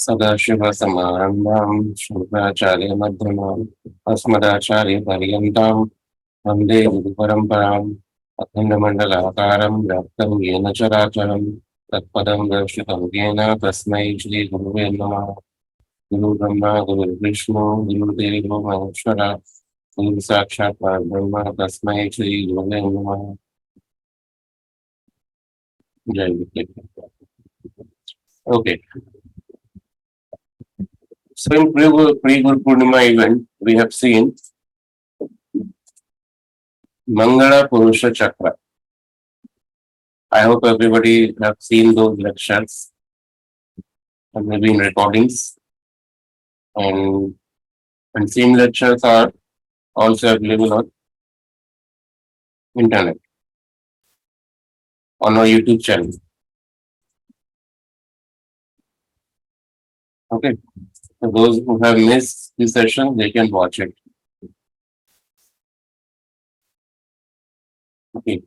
सदाशिवसमारम्भां शङ्कराचार्यमध्यमाम् अस्मदाचार्यपर्यन्तां वन्दे गुरुपरम्पराम् अखण्डमण्डलाकारं व्याप्तं येन चराचरं तत्पदं दर्शितं येन तस्मै श्रीगुरुवे नमः। गुरुर्ब्रह्मा गुरुर्विष्णु गुरुर्देवो महेश्वरः गुरुसाक्षात् परब्रह्म तस्मै श्रीगुरुवे नमः। जय गुरुदेव। Okay. So in pre-Guru Purnima event, we have seen Budha Purusha Chakra. I hope everybody have seen those lectures and maybe in recordings. And same lectures are also available on internet on our YouTube channel. Okay. So those who have missed the session, they can watch it. Okay.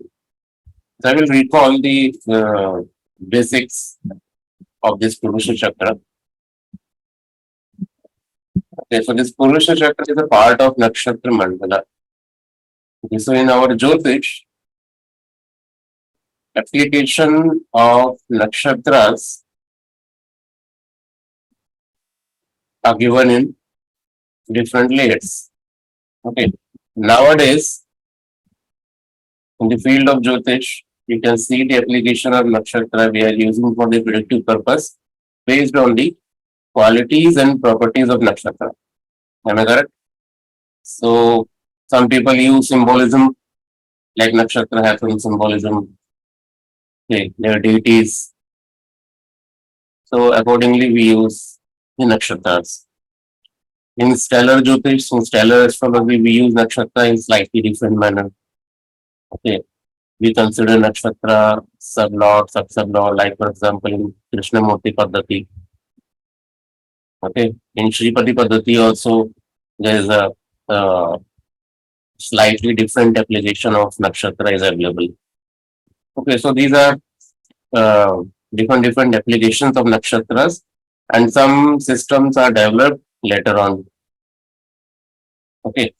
So I will recall the basics of this Purusha Chakra. Okay, so this Purusha Chakra is a part of Nakshatra Mandala. Okay, so in our jyotish, application of nakshatras are given in different layers. Okay, nowadays in the field of jyotish, you can see the application of nakshatra we are using for the predictive purpose based on the qualities and properties of nakshatra. Am I correct? So some people use symbolism, like nakshatra has some symbolism. Okay, their deities. So accordingly, we use the nakshatras. In stellar jyotish, in stellar astrology, we use nakshatra in slightly different manner. Okay, we consider nakshatra sublord, sub-sublord, like for example in Krishnamurti Paddhati. Okay, in Shripati Paddhati also there is a slightly different application of nakshatra is available. Okay, so these are different applications of nakshatras, and some systems are developed later on. Okay,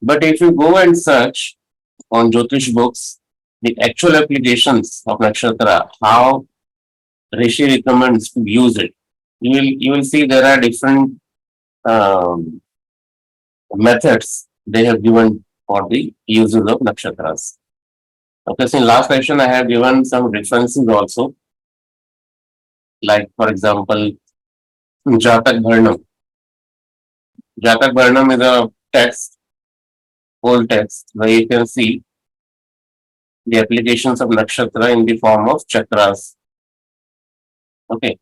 but if you go and search on jyotish books the actual applications of nakshatra, how Rishi recommends to use it, you will see there are different methods they have given for the uses of nakshatras. Okay, so in last session I have given some references also, like for example Jatak Bharnam. Jatak Bharnam is a text, whole text, where you can see the applications of nakshatra in the form of chakras. Okay,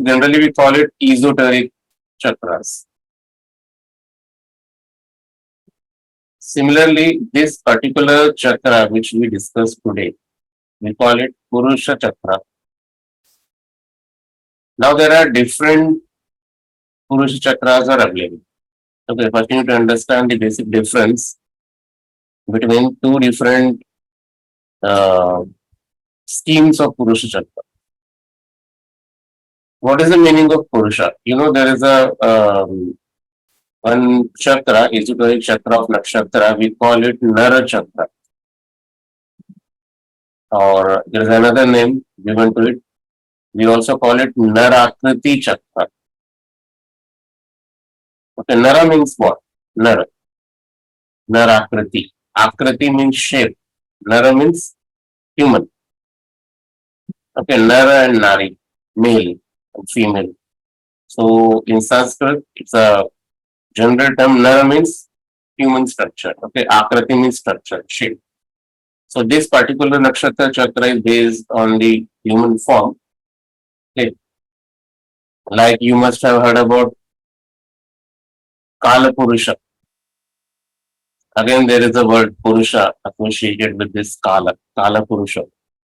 generally we call it esoteric chakras. Similarly, this particular chakra which we discussed today, we call it Purusha Chakra. Now there are different Purusha Chakras are available. Okay, first you need to understand the basic difference between two different schemes of Purusha Chakra. What is the meaning of Purusha? You know, there is a one chakra, esoteric chakra of nakshatra, we call it Nara Chakra. Or there is another name given to it. We also call it Narakriti Chakra. Okay, Nara means what? Nara. Narakriti. Akriti means shape. Nara means human. Okay, Nara and Nari, male and female. So in Sanskrit, it's a general term. Nara means human structure. Okay, Akriti means structure, shape. So this particular nakshatra chakra is based on the human form. Okay, like you must have heard about Kala Purusha. Again, there is a word Purusha associated with this Kala, Kala Purusha,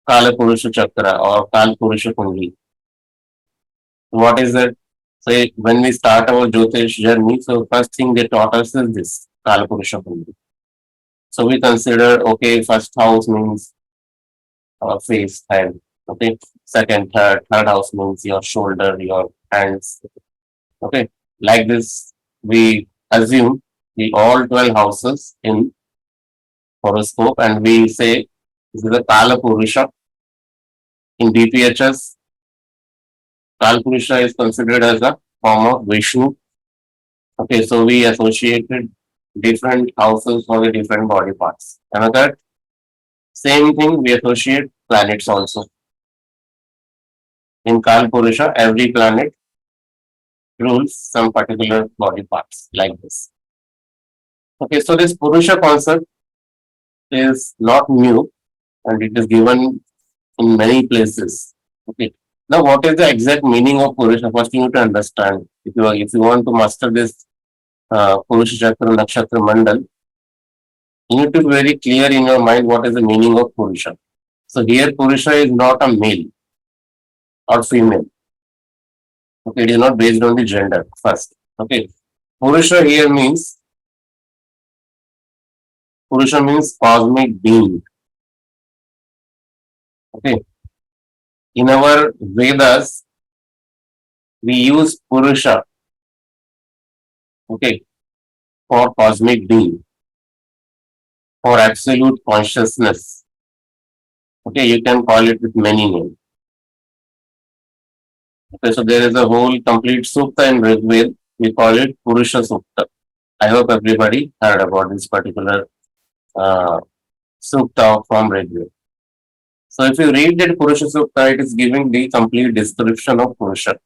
Kala Purusha Chakra or Kala Purusha Kundli. What is that? So when we start our jyotish journey, so first thing they taught us is this Kala Purusha Kundli. So we consider, okay, first house means our face, head. Okay, second, third house means your shoulder, your hands. Okay, like this, we assume the all 12 houses in horoscope, and we say this is a Kala Purusha. In BPHS, Kala Purusha is considered as a form of Vishnu. Okay, so we associated different houses for the different body parts. Another same thing we associate planets also. In Kala Purusha, every planet rules some particular body parts like this. Okay, so this Purusha concept is not new and it is given in many places. Okay. Now, what is the exact meaning of Purusha? First, you need to understand. If you want to master this Purusha Chakra, Nakshatra Mandala, you need to be very clear in your mind what is the meaning of Purusha. So here, Purusha is not a male or female. Okay, it is not based on the gender first. Okay, Purusha here means cosmic being. Okay, in our Vedas, we use Purusha. Okay, for cosmic being, for absolute consciousness. Okay, you can call it with many names. Okay, so there is a whole complete sukta in Rigved. We call it Purusha Sukta. I hope everybody heard about this particular uh, sukta from Rigved. So if you read that Purusha Sukta, it is giving the complete description of Purusha,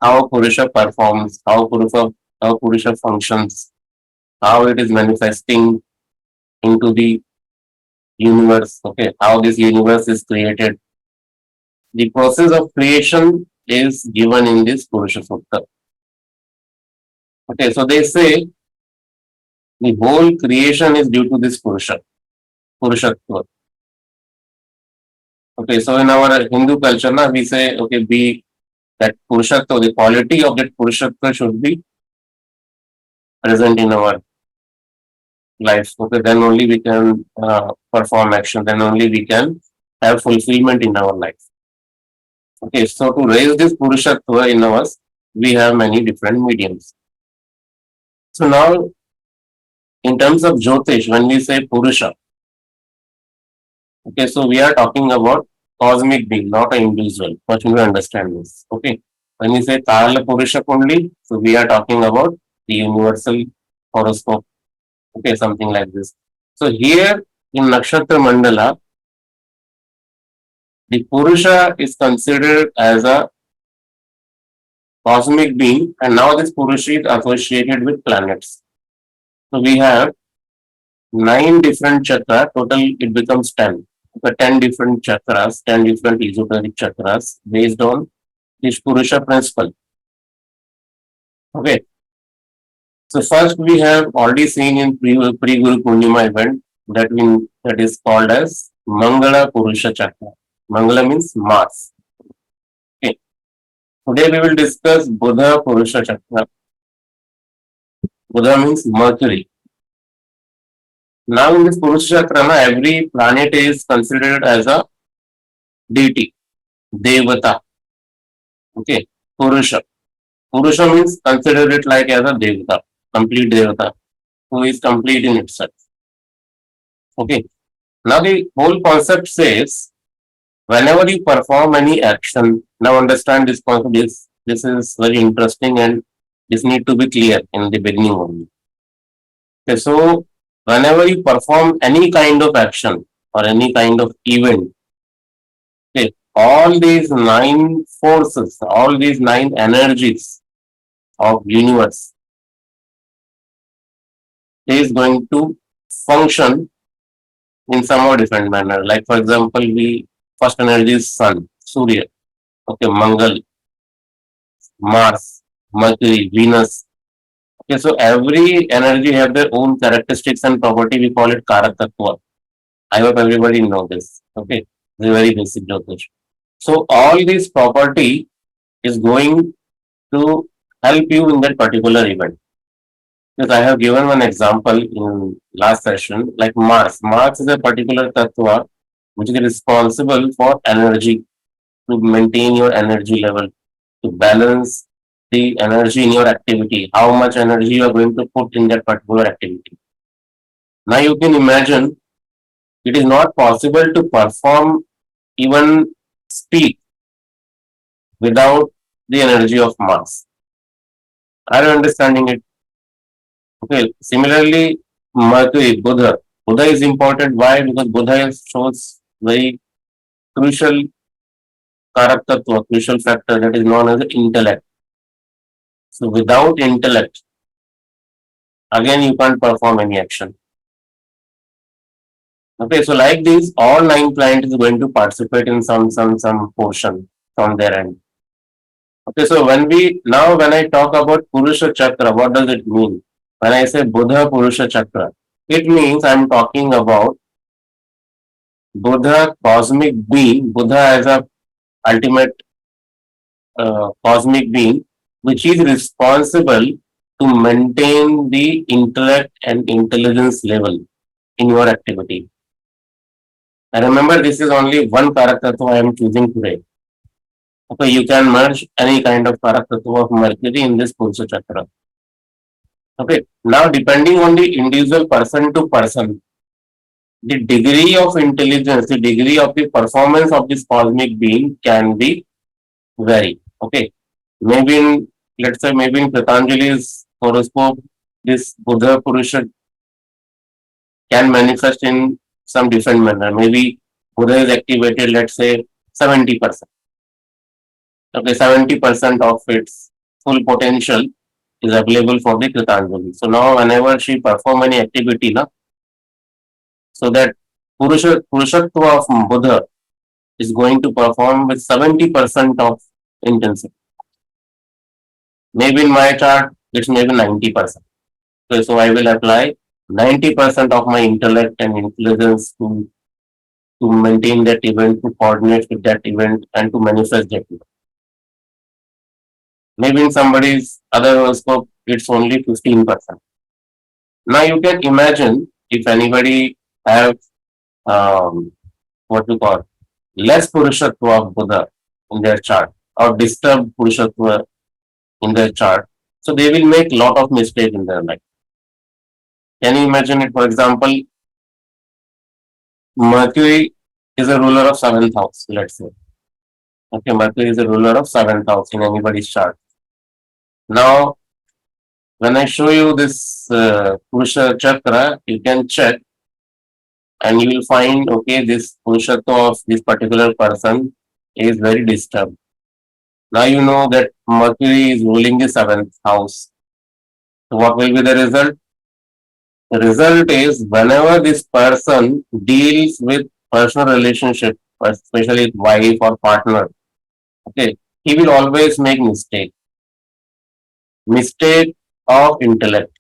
how Purusha performs, how Purusha functions, how it is manifesting into the universe. Okay, how this universe is created. The process of creation is given in this Purusha Sukta. Okay, so they say the whole creation is due to this Purushatva. Okay, so in our Hindu culture, na, we say, okay, that Purushatva, the quality of that Purushatva should be present in our life. Okay, then only we can perform action, then only we can have fulfillment in our life. Okay, so to raise this Purushatva in us, we have many different mediums. So now, in terms of jyotish, when we say Purusha, okay, so we are talking about cosmic being, not an individual. First, you understand this. Okay, when we say Kala Purusha Kundli, so we are talking about the universal horoscope. Okay, something like this. So here in Nakshatra Mandala, the Purusha is considered as a cosmic being, and now this Purusha is associated with planets. So we have 9 different chakras, total it becomes 10. So 10 different chakras, 10 different esoteric chakras based on this Purusha principle. Okay. So first we have already seen in pre-Guru Purnima event that is called as Mangala Purusha Chakra. Mangala means Mars. Okay. Today we will discuss Budha Purusha Chakra. Budha means Mercury. Now in this Purusha Chakra, every planet is considered as a deity, Devata. Okay, Purusha. Purusha means consider it like as a Devata, complete Devata, who is complete in itself. Okay. Now the whole concept says, whenever you perform any action, now understand this concept this is very interesting and this need to be clear in the beginning only. Okay, so whenever you perform any kind of action or any kind of event, okay, all these 9 forces, all these 9 energies of universe is going to function in some or different manner. Like for example, we first energy is sun, Surya, okay, Mangal, Mars, Mercury, Venus. Okay, so every energy have their own characteristics and property. We call it Karak Tattva. I hope everybody know this. Okay, it's a very basic jyotish. So all this property is going to help you in that particular event. Because I have given one example in last session, like Mars. Mars is a particular tattva which is responsible for energy. to maintain your energy level, to balance the energy in your activity, how much energy you are going to put in that particular activity. Now you can imagine it is not possible to perform even speak without the energy of Mars. Are you understanding it? Okay. Similarly, Mercury, Buddha. Buddha is important. Why? Because Buddha shows very crucial character to a crucial factor that is known as intellect. So without intellect, again you can't perform any action. Okay, so like this, all nine planets is going to participate in some portion from their end. Okay, so when I talk about Purusha Chakra, what does it mean? When I say Budha Purusha Chakra, it means I'm talking about Buddha cosmic being, Buddha as a ultimate cosmic being, which is responsible to maintain the intellect and intelligence level in your activity. And remember, this is only one Karakatatva I am choosing today. Okay, you can merge any kind of Karakatatva of Mercury in this Purusha Chakra. Okay, now depending on the individual person to person, the degree of intelligence, the degree of the performance of this cosmic being can be vary. Okay, maybe in, let's say, maybe in Patanjali's horoscope, this Buddha Purusha can manifest in some different manner. Maybe Buddha is activated, let's say, 70%. Okay, 70% of its full potential is available for the Kritanjali. So now whenever she perform any activity, na, so that Purushatva of Buddha is going to perform with 70% of intensity. Maybe in my chart, it's maybe 90%. Okay, so I will apply 90% of my intellect and intelligence to maintain that event, to coordinate with that event, and to manifest that event. Maybe in somebody's other horoscope, it's only 15%. Now you can imagine if anybody have what we call less Purushatva of Buddha in their chart or disturbed Purushatva in their chart, so they will make lot of mistakes in their life. Can you imagine it? For example, Mercury is a ruler of seventh house, let's say. Okay, Mercury is a ruler of seventh house in anybody's chart. Now, when I show you this Purusha Chakra, you can check and you will find, okay, this Purushatva of this particular person is very disturbed. Now you know that Mercury is ruling the seventh house. So what will be the result? The result is whenever this person deals with personal relationship, especially with wife or partner, okay, he will always make mistake of intellect.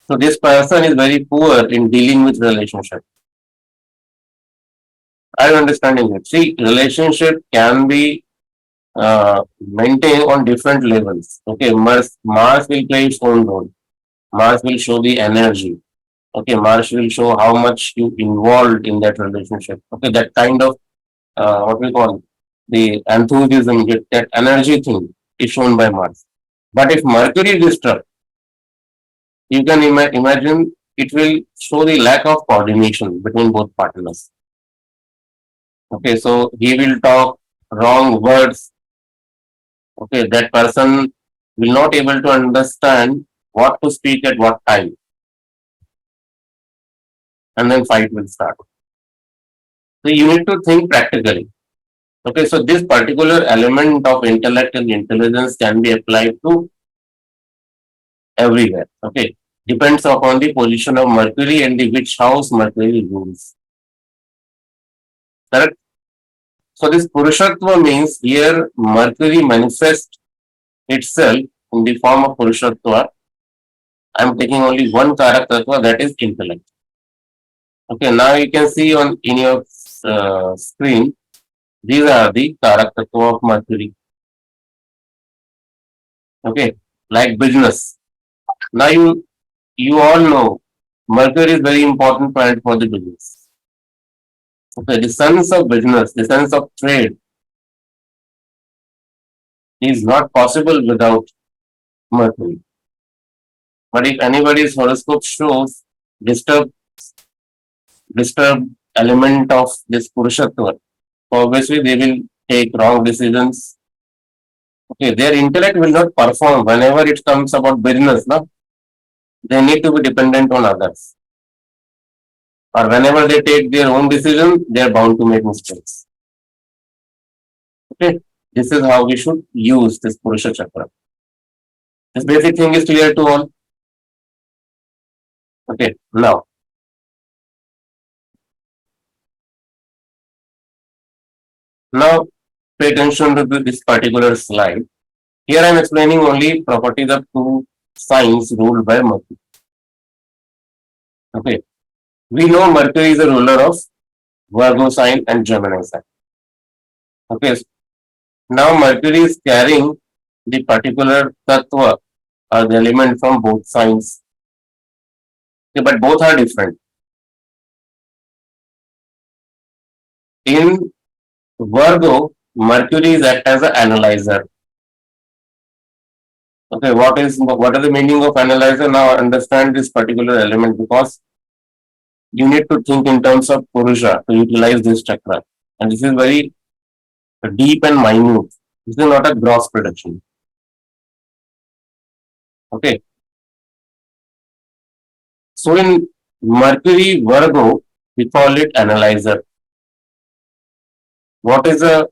So this person is very poor in dealing with relationship. Are you understanding it? See, relationship can be maintained on different levels. Okay, Mars will play its own role. Mars will show the energy. Okay, Mars will show how much you involved in that relationship. Okay, that kind of what we call the enthusiasm, that energy thing is shown by Mars. But if Mercury is disturbed, you can imagine it will show the lack of coordination between both partners. Okay, so he will talk wrong words. Okay, that person will not able to understand what to speak at what time. And then fight will start. So you need to think practically. Okay, so this particular element of intellect and intelligence can be applied to everywhere. Okay, depends upon the position of Mercury and the which house Mercury rules. Correct? So this Purushatva means here Mercury manifests itself in the form of Purushatva. I am taking only one Karakatva, that is intellect. Okay, now you can see on in your screen, these are the Karakatva of Mercury. Okay, like business. Now you all know Mercury is very important planet for the business. Okay, the sense of business, the sense of trade is not possible without Mercury. But if anybody's horoscope shows disturbed disturbed element of this Purushatva, obviously they will take wrong decisions. Okay, their intellect will not perform whenever it comes about business. No, they need to be dependent on others. Or whenever they take their own decision, they are bound to make mistakes. Okay, this is how we should use this Purusha Chakra. This basic thing is clear to all. Okay, now pay attention to this particular slide. Here I am explaining only properties of two signs ruled by Mercury. Okay, we know Mercury is a ruler of Virgo sign and Gemini sign. Okay, now Mercury is carrying the particular tattva or the element from both signs. Okay, but both are different. In Virgo, Mercury is act as an analyzer. Okay, what is the meaning of analyzer? Now understand this particular element, because you need to think in terms of Purusha to utilize this chakra. And this is very deep and minute. This is not a gross prediction. Okay. So in Mercury Virgo, we call it analyzer. What is the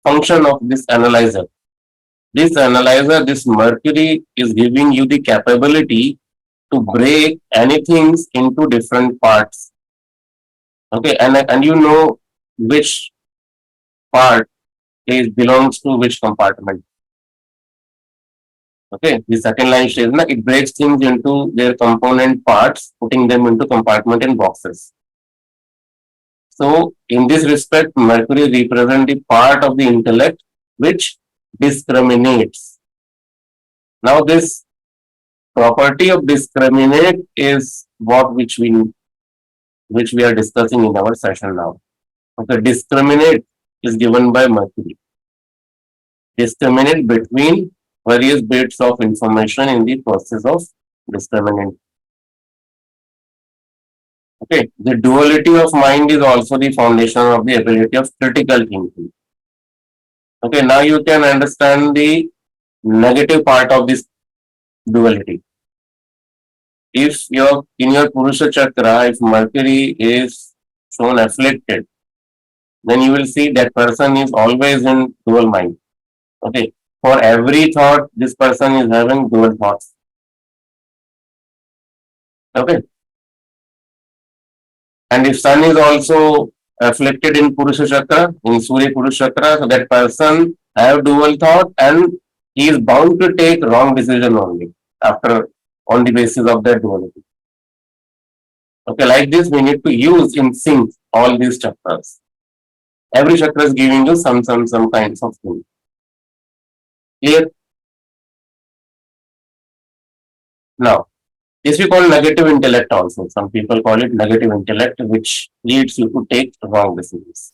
function of this analyzer? This analyzer, this Mercury is giving you the capability to break anything into different parts. Okay, and you know which part belongs to which compartment. Okay, the second line says it breaks things into their component parts, putting them into compartment and boxes. So in this respect, Mercury represents the part of the intellect which discriminates. Now this property of discriminate is which we are discussing in our session now. Okay, discriminate is given by Mercury. Discriminate between various bits of information in the process of discriminant. Okay, the duality of mind is also the foundation of the ability of critical thinking. Okay, now you can understand the negative part of this duality. If in your Purusha Chakra, if Mercury is shown afflicted, then you will see that person is always in dual mind. Okay, for every thought, this person is having dual thoughts. Okay, and if Sun is also afflicted in Purusha Chakra, in Surya Purusha Chakra, so that person have dual thought and he is bound to take wrong decision only on the basis of that duality. Okay, like this we need to use in sync all these chakras. Every chakra is giving you some kinds of thing. Clear? Now, this we call negative intellect also. Some people call it negative intellect, which leads you to take wrong decisions.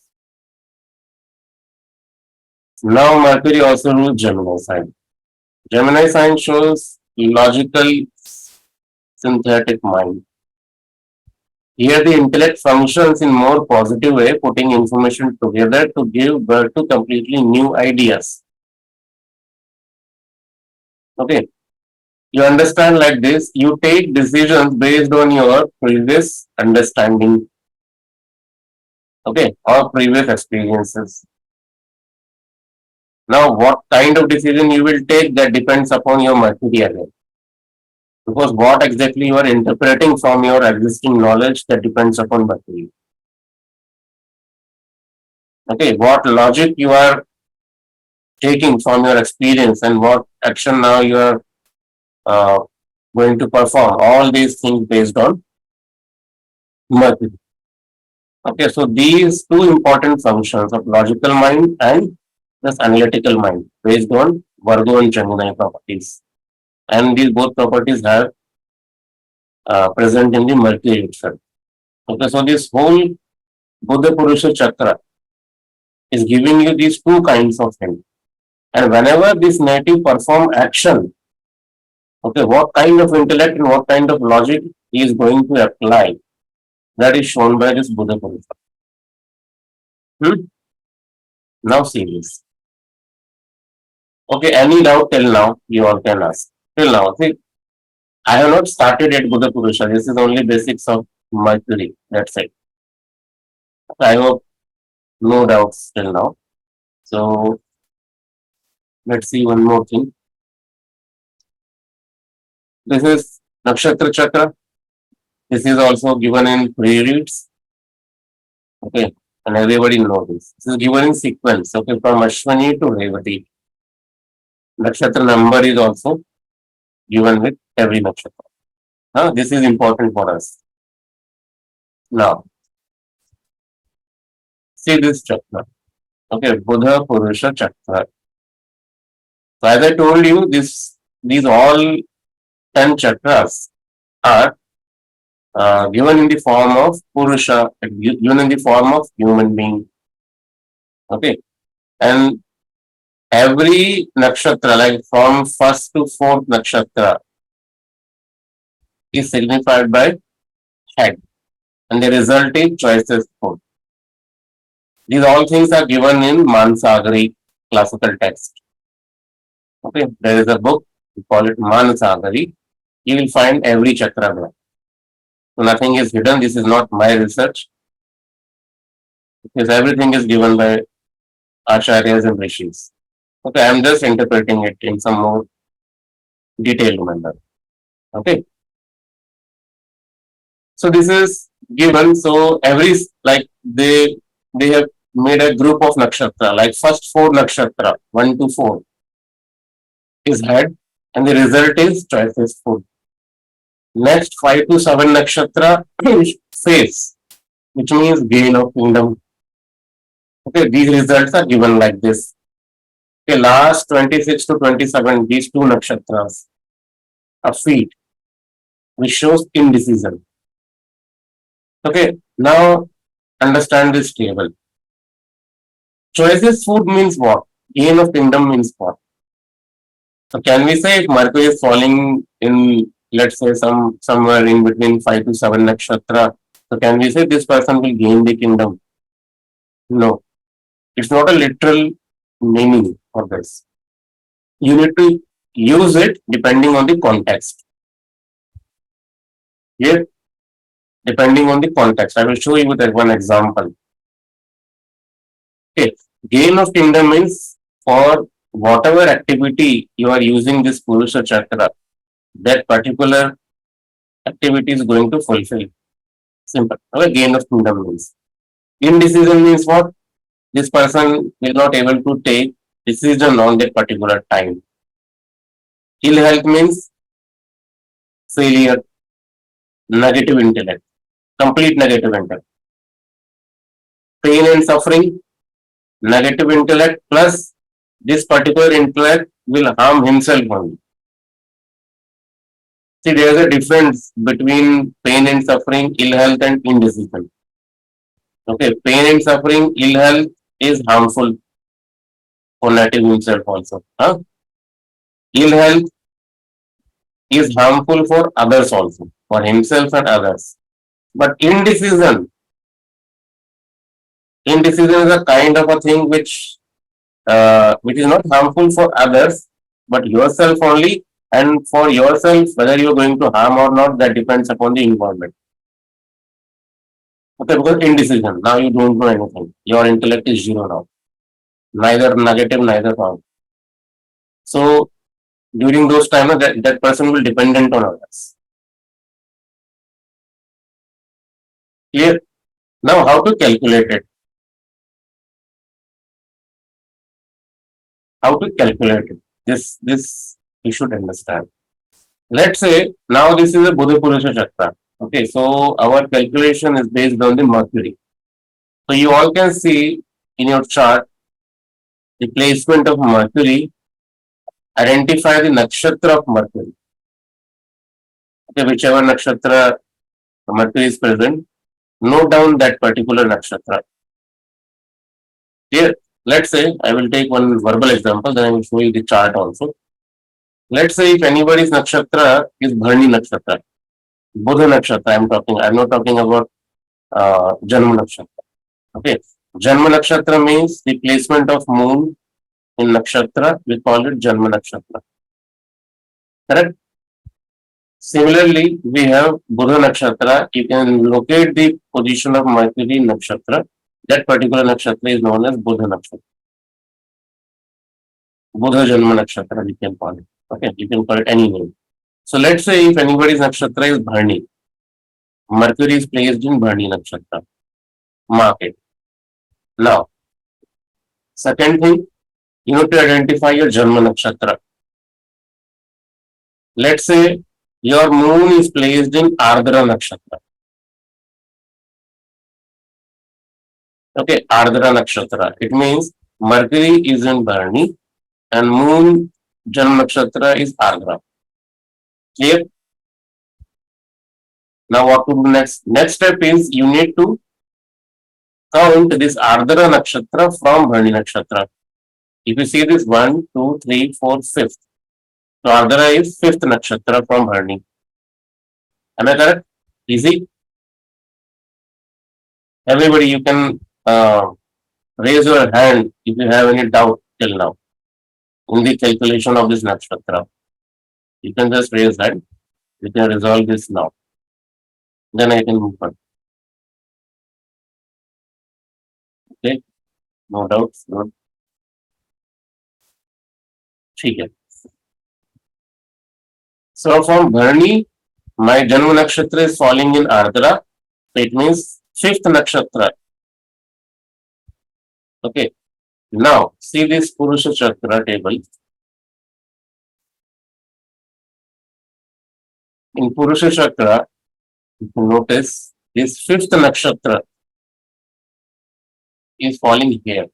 Now, Mercury also rules Gemini sign. Gemini sign shows logical, synthetic mind. Here, the intellect functions in more positive way, putting information together to give birth to completely new ideas. Okay. You understand like this, you take decisions based on your previous understanding, okay, or previous experiences. Now, what kind of decision you will take, that depends upon your Mercury again. Because what exactly you are interpreting from your existing knowledge, that depends upon Mercury. Okay, what logic you are taking from your experience and what action now you are going to perform, all these things based on Mercury. Okay, so these two important functions of logical mind and this analytical mind based on Virgo and Gemini properties. And these both properties have present in the Mercury itself. Okay, so this whole Budha Purusha Chakra is giving you these two kinds of things. And whenever this native perform action, okay, what kind of intellect and what kind of logic he is going to apply, that is shown by this Budha Purusha. Now see this. Okay, any doubt till now, you all can ask. Till now, see, I have not started yet Budha Purusha. This is only basics of Mercury. That's it. I hope no doubts till now. So let's see one more thing. This is Nakshatra Chakra. This is also given in pre-reads. Okay, and everybody knows this. This is given in sequence. Okay, from Ashwini to Revati. Nakshatra number is also given with every nakshatra. Now, this is important for us. Now, see this chakra. Okay, Budha Purusha Chakra. So as I told you, these all 10 chakras are given in the form of Purusha, given in the form of human being. Okay, and every nakshatra, like from first to fourth nakshatra, is signified by head, and the result is choices food. These all things are given in Mansagari classical text. Okay, there is a book, we call it Mansagari. You will find every chakra there. So nothing is hidden. This is not my research. Because everything is given by acharyas and rishis. Okay, I am just interpreting it in some more detailed manner. Okay. So this is given. So every, like they have made a group of nakshatra, like first 4 nakshatra, 1 to 4 is head, and the result is choices food. Next 5 to 7 nakshatra is face, which means gain of kingdom. Okay, these results are given like this. Okay, last 26 to 27, these 2 nakshatras are feet, which shows indecision. Okay, now understand this table. Choices food means what? Gain of kingdom means what? So can we say if Mercury is falling in, let's say, somewhere in between 5 to 7 nakshatra, so can we say this person will gain the kingdom? No. It's not a literal meaning for this. You need to use it depending on the context. Here, depending on the context. I will show you with one example. Okay, gain of kingdom means for whatever activity you are using this Purusha Chakra, that particular activity is going to fulfill. Simple. Okay, gain of kingdom means. Indecision means what? This person is not able to take decision on that particular time. Ill health means failure, negative intellect, complete negative intellect. Pain and suffering, negative intellect plus this particular intellect will harm himself only. See, there is a difference between pain and suffering, ill health and indecision. Okay, pain and suffering, ill health is harmful for native himself also. Huh? Ill health is harmful for others also, for himself and others. But indecision is a kind of a thing which is not harmful for others, but yourself only. And for yourself, whether you are going to harm or not, that depends upon the environment. Okay, because indecision, now you don't know anything. Your intellect is zero now. Neither negative, neither positive. So during those times, that person will dependent on others. Clear? Now, how to calculate it? How to calculate it? This you should understand. Let's say now this is a Budha Purusha Chakra. Okay, so our calculation is based on the Mercury. So you all can see in your chart the placement of Mercury. Identify the nakshatra of Mercury. Okay, whichever nakshatra Mercury is present, note down that particular nakshatra. Here, Let's say I will take one verbal example, then I will show you the chart also. Let's say if anybody's nakshatra is Bharni nakshatra, Budha nakshatra, I'm not talking about Janma nakshatra. Okay. Janma nakshatra means the placement of moon in nakshatra, we call it Janma nakshatra. Correct? Similarly, we have Budha nakshatra. You can locate the position of Mercury in nakshatra. That particular nakshatra is known as Budha nakshatra. Budha Janma nakshatra, we can call it. Okay, you can call it any name. So let's say if anybody's nakshatra is Bharni, Mercury is placed in Bharni nakshatra. Mark it. Now, second thing, you have to identify your Janma nakshatra. Let's say your moon is placed in Ardra nakshatra. Okay, Ardra nakshatra. It means Mercury is in Bharni and moon Janma nakshatra is Ardra. Clear? Now what to do next? Next step is you need to count this Ardra nakshatra from Bharni nakshatra. If you see this 1, 2, 3, 4, 5th. So Ardra is 5th nakshatra from Bharni. Am I correct? Easy? Everybody, you can raise your hand if you have any doubt till now in the calculation of this nakshatra. You can just raise hand. We can resolve this now. Then I can move on. Okay? No doubts. No. Okay. So from Bharni, my Janma nakshatra is falling in Ardra. So it means 5th nakshatra. Okay. Now, see this Purusha Chakra table. In Purusha Chakra, you can notice this 5th nakshatra is falling here.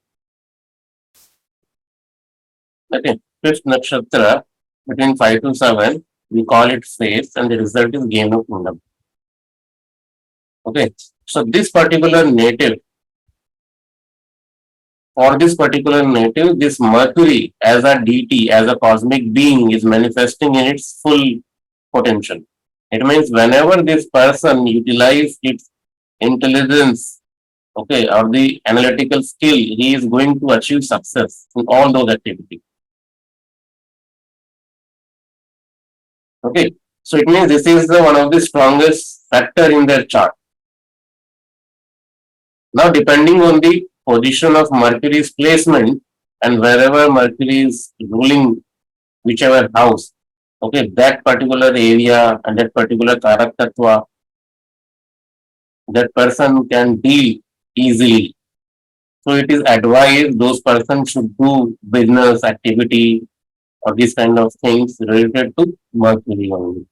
Okay. 5th nakshatra between 5 to 7, we call it face, and the result is gain of kingdom. Okay. So this particular native, for this particular native, this Mercury as a deity, as a cosmic being is manifesting in its full potential. It means whenever this person utilizes its intelligence, okay, or the analytical skill, he is going to achieve success in all those activities. Okay, so it means this is one of the strongest factor in their chart. Now, depending on the position of Mercury's placement and wherever Mercury is ruling whichever house, okay, that particular area and that particular karaktatva, that person can deal easily. So it is advised those persons should do business activity or these kind of things related to Mercury only.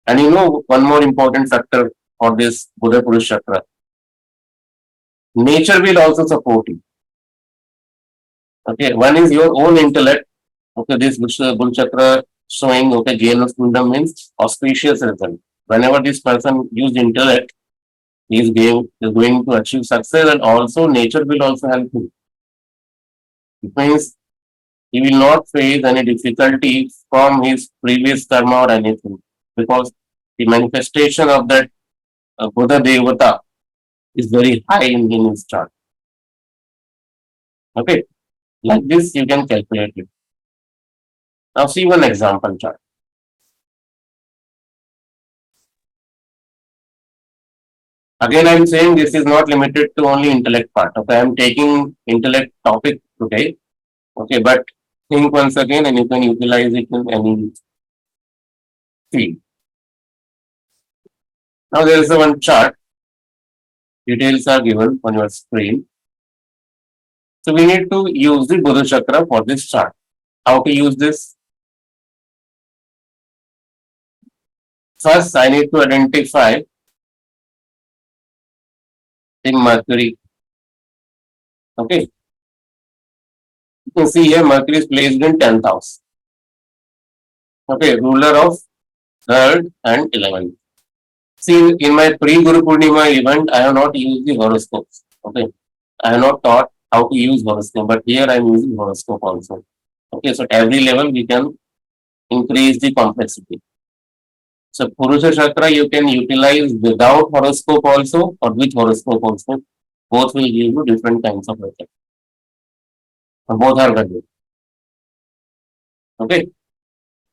And you know one more important factor for this Budha Purusha Chakra. Nature will also support you. Okay, one is your own intellect. Okay, this Budha Chakra showing, okay, gain of kingdom means auspicious result. Whenever this person use intellect, he is going to achieve success, and also nature will also help him. It means he will not face any difficulty from his previous karma or anything, because the manifestation of that Buddha Devata is very high in his chart. Okay, like this you can calculate it. Now see one example chart. Again, I am saying this is not limited to only intellect part. Okay, I am taking intellect topic today. Okay, but think once again and you can utilize it in any field. Now there is a one chart. Details are given on your screen. So we need to use the Buddha Chakra for this chart. How to use this? First, I need to identify the Mercury. Okay. You can see here Mercury is placed in 10th house. Okay, ruler of 3rd and 11th. See, in my pre-Guru Purnima event, I have not used the horoscopes. Okay. I have not taught how to use horoscope, but here I am using horoscope also. Okay, so at every level we can increase the complexity. So Purusha Chakra you can utilize without horoscope also or with horoscope also. Both will give you different kinds of effect. Both are valid. Okay.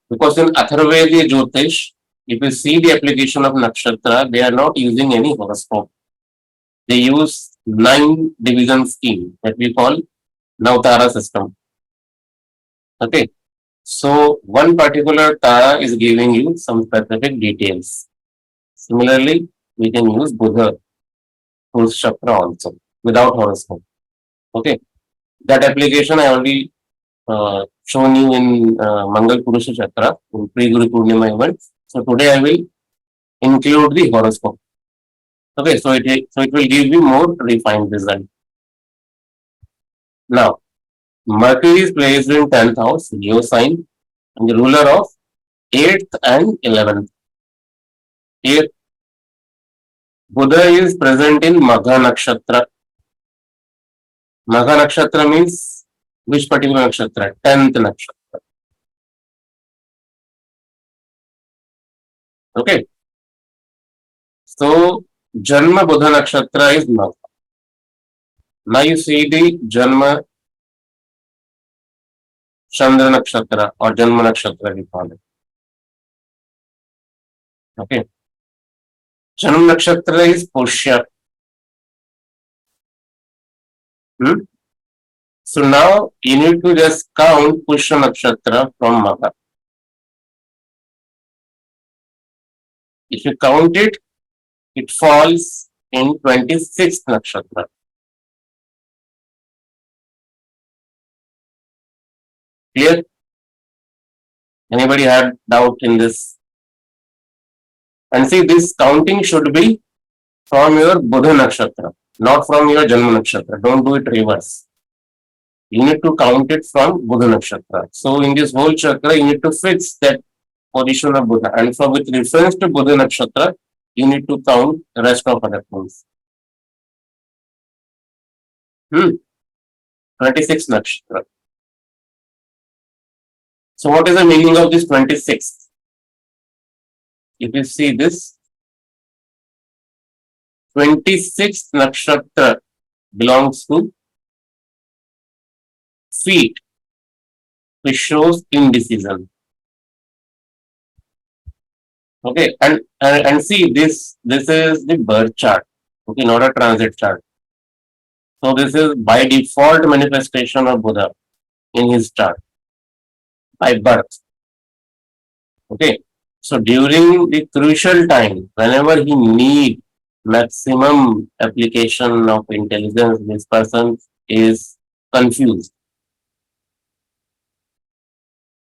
Because in Atharvedi Jyotish, if you see the application of Nakshatra, they are not using any horoscope. They use 9 division scheme that we call Navtara system. Okay. So one particular Tara is giving you some specific details. Similarly, we can use Budha Purusha Chakra also without horoscope. Okay. That application I already shown you in Mangal Purusha Chakra in pre-Guru Purnima event. So today I will include the horoscope. Okay, so it will give you more refined result. Now, Mercury is placed in 10th house, Leo sign, and the ruler of 8th and 11th. Here, Buddha is present in Magha Nakshatra. Magha Nakshatra means which particular Nakshatra? 10th Nakshatra. Okay, so Janma Buddha Nakshatra is Magha. Now you see the Janma Chandra Nakshatra or Janma Nakshatra we call it. Okay. Janma Nakshatra is Pushya. So now you need to just count Pushya Nakshatra from Magha. If you count it, it falls in 26th Nakshatra. Clear? Anybody had doubt in this? And see, this counting should be from your Buddha Nakshatra, not from your Janma Nakshatra. Don't do it reverse. You need to count it from Buddha Nakshatra. So in this whole chakra, you need to fix that position of Buddha. And so with reference to Buddha Nakshatra, you need to count the rest of other things. 26 Nakshatra. So what is the meaning of this 26? If you see this, 26th Nakshatra belongs to feet, which shows indecision. Okay, and see this is the birth chart. Okay, not a transit chart. So this is by default manifestation of Buddha in his chart by birth. Okay, so during the crucial time, whenever he need maximum application of intelligence, this person is confused.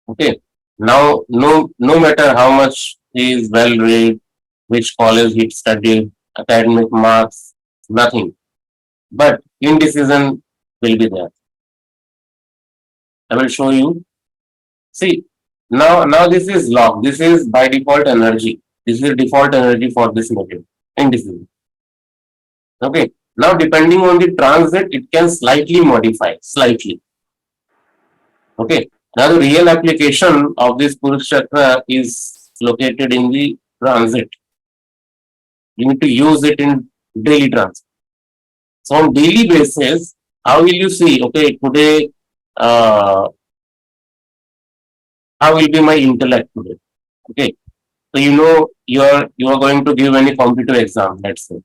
Okay, now no matter how much he is well read, which college he studied, academic marks, nothing. But indecision will be there. I will show you. See, now this is log. This is by default energy. This is default energy for this motive. Indecision. Okay. Now depending on the transit, it can slightly modify. Slightly. Okay. Now the real application of this Purusha Chakra is located in the transit. You need to use it in daily transit. So on daily basis, how will you see? Okay, today, how will be my intellect today? Okay, so you are going to give any competitive exam, let's say,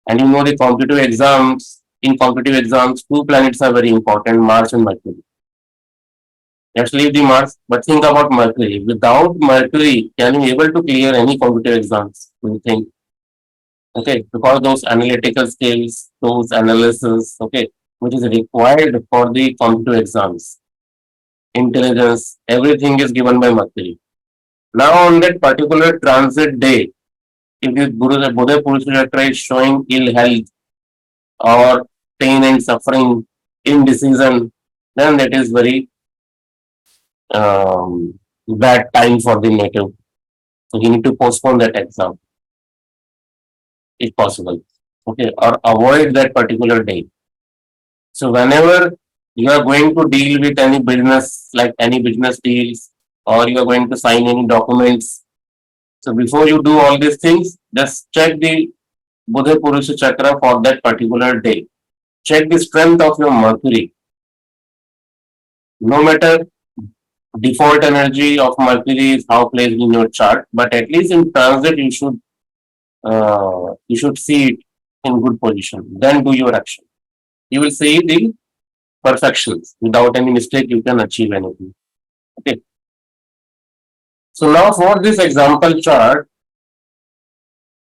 and you know the competitive exams. In competitive exams, two planets are very important: Mars and Mercury. Let's leave the Mars, but think about Mercury. Without Mercury, can you able to clear any competitive exams? Do you think? Okay, because those analytical skills, those analysis, okay, which is required for the competitive exams, intelligence, everything is given by Mercury. Now on that particular transit day, if the Buddha Purusha Chakra is showing ill health or pain and suffering, indecision, then that is very bad time for the native. So you need to postpone that exam if possible. Okay, or avoid that particular day. So whenever you are going to deal with any business, like any business deals, or you are going to sign any documents, so before you do all these things, just check the Budha Purusha Chakra for that particular day. Check the strength of your Mercury. No matter default energy of Mercury is how placed in your chart, but at least in transit you should see it in good position. Then do your action. You will see the perfections. Without any mistake, you can achieve anything. Okay. So now for this example chart,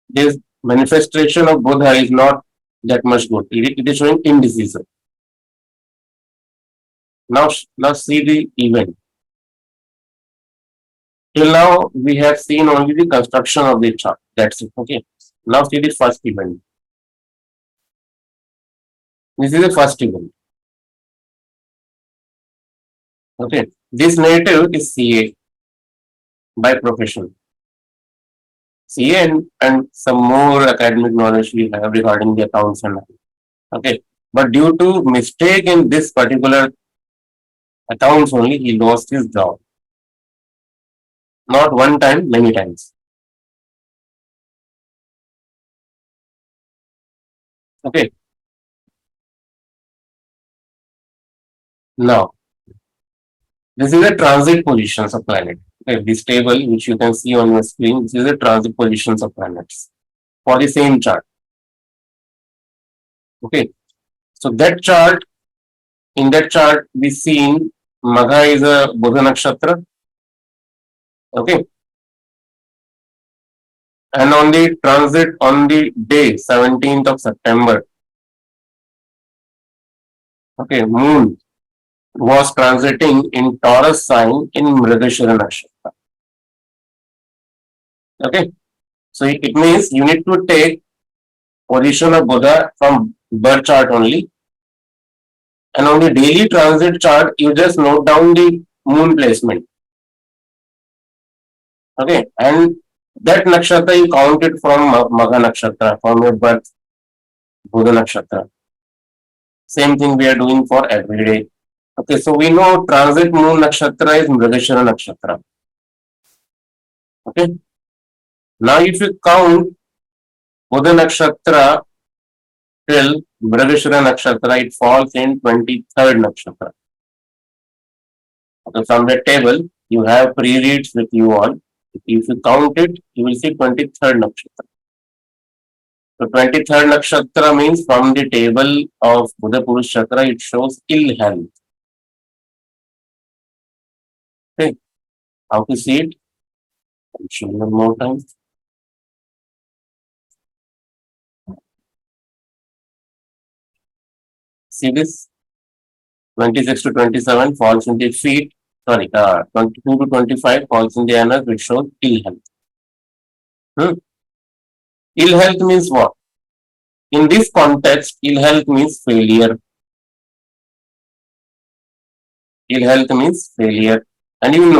this manifestation of Buddha is not that much good. It is showing indecision. Now see the event. Till now, we have seen only the construction of the chart. That's it. Okay. Now see the first event. This is the first event. Okay. This native is CA by profession. CA and some more academic knowledge we have regarding the accounts and all. Okay. But due to mistake in this particular accounts only, he lost his job. Not one time, many times. Okay. Now, this is a transit positions of planet. Okay. This table, which you can see on your screen, this is a transit positions of planets for the same chart. Okay. So in that chart, we seen Magha is a Budha Nakshatra. Okay. And on the transit on the day 17th of September, okay, Moon was transiting in Taurus sign in Mrigashira Nakshatra. Okay. So it means you need to take position of Buddha from birth chart only. And on the daily transit chart, you just note down the moon placement. Okay. And that nakshatra you count it from Magha Nakshatra, from your birth Buddha Nakshatra. Same thing we are doing for every day. Okay. So we know transit moon nakshatra is Mrigashira Nakshatra. Okay. Now if you count Buddha Nakshatra till Mrigashira Nakshatra, it falls in 23rd Nakshatra. Okay, from the table, you have pre-reads with you all. If you count it, you will see 23rd Nakshatra. So 23rd Nakshatra means from the table of Budha Purusha Chakra, it shows ill health. Okay, how to see it? I'll show you one more time. See this? 26 to 27 falls in the feet. Sorry, 22 to 25 falls in the anus, which shows ill health. Ill health means what? In this context, ill health means failure. Ill health means failure. And you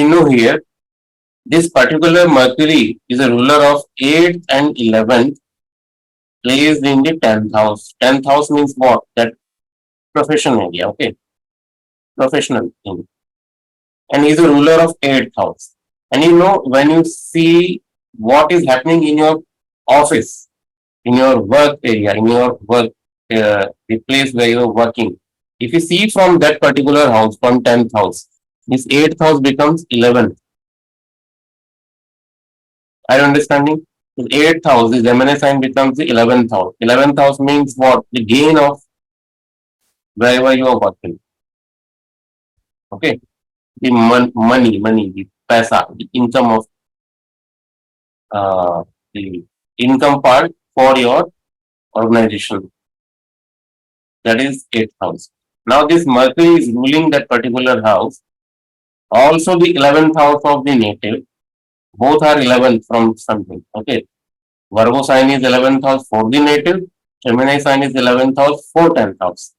know, here, this particular Mercury is a ruler of 8th and 11th, placed in the 10th house. 10th house means what? That profession area, okay? Professional thing. And he's a ruler of 8th house. And you know, when you see what is happening in your office, in your work area, in your work, the place where you're working, if you see from that particular house, from 10th house, this 8th house becomes 11th. Are you understanding? The 8th house, the Gemini sign becomes the 11th house. 11th house means what? The gain of wherever you are working. Okay. The money, the paisa, the income of the income part for your organization. That is 8th house. Now this Mercury is ruling that particular house. Also the 11th house of the native. Both are 11th from something. Okay. Virgo sign is 11th house for the native. Gemini sign is 11th house for 10th house.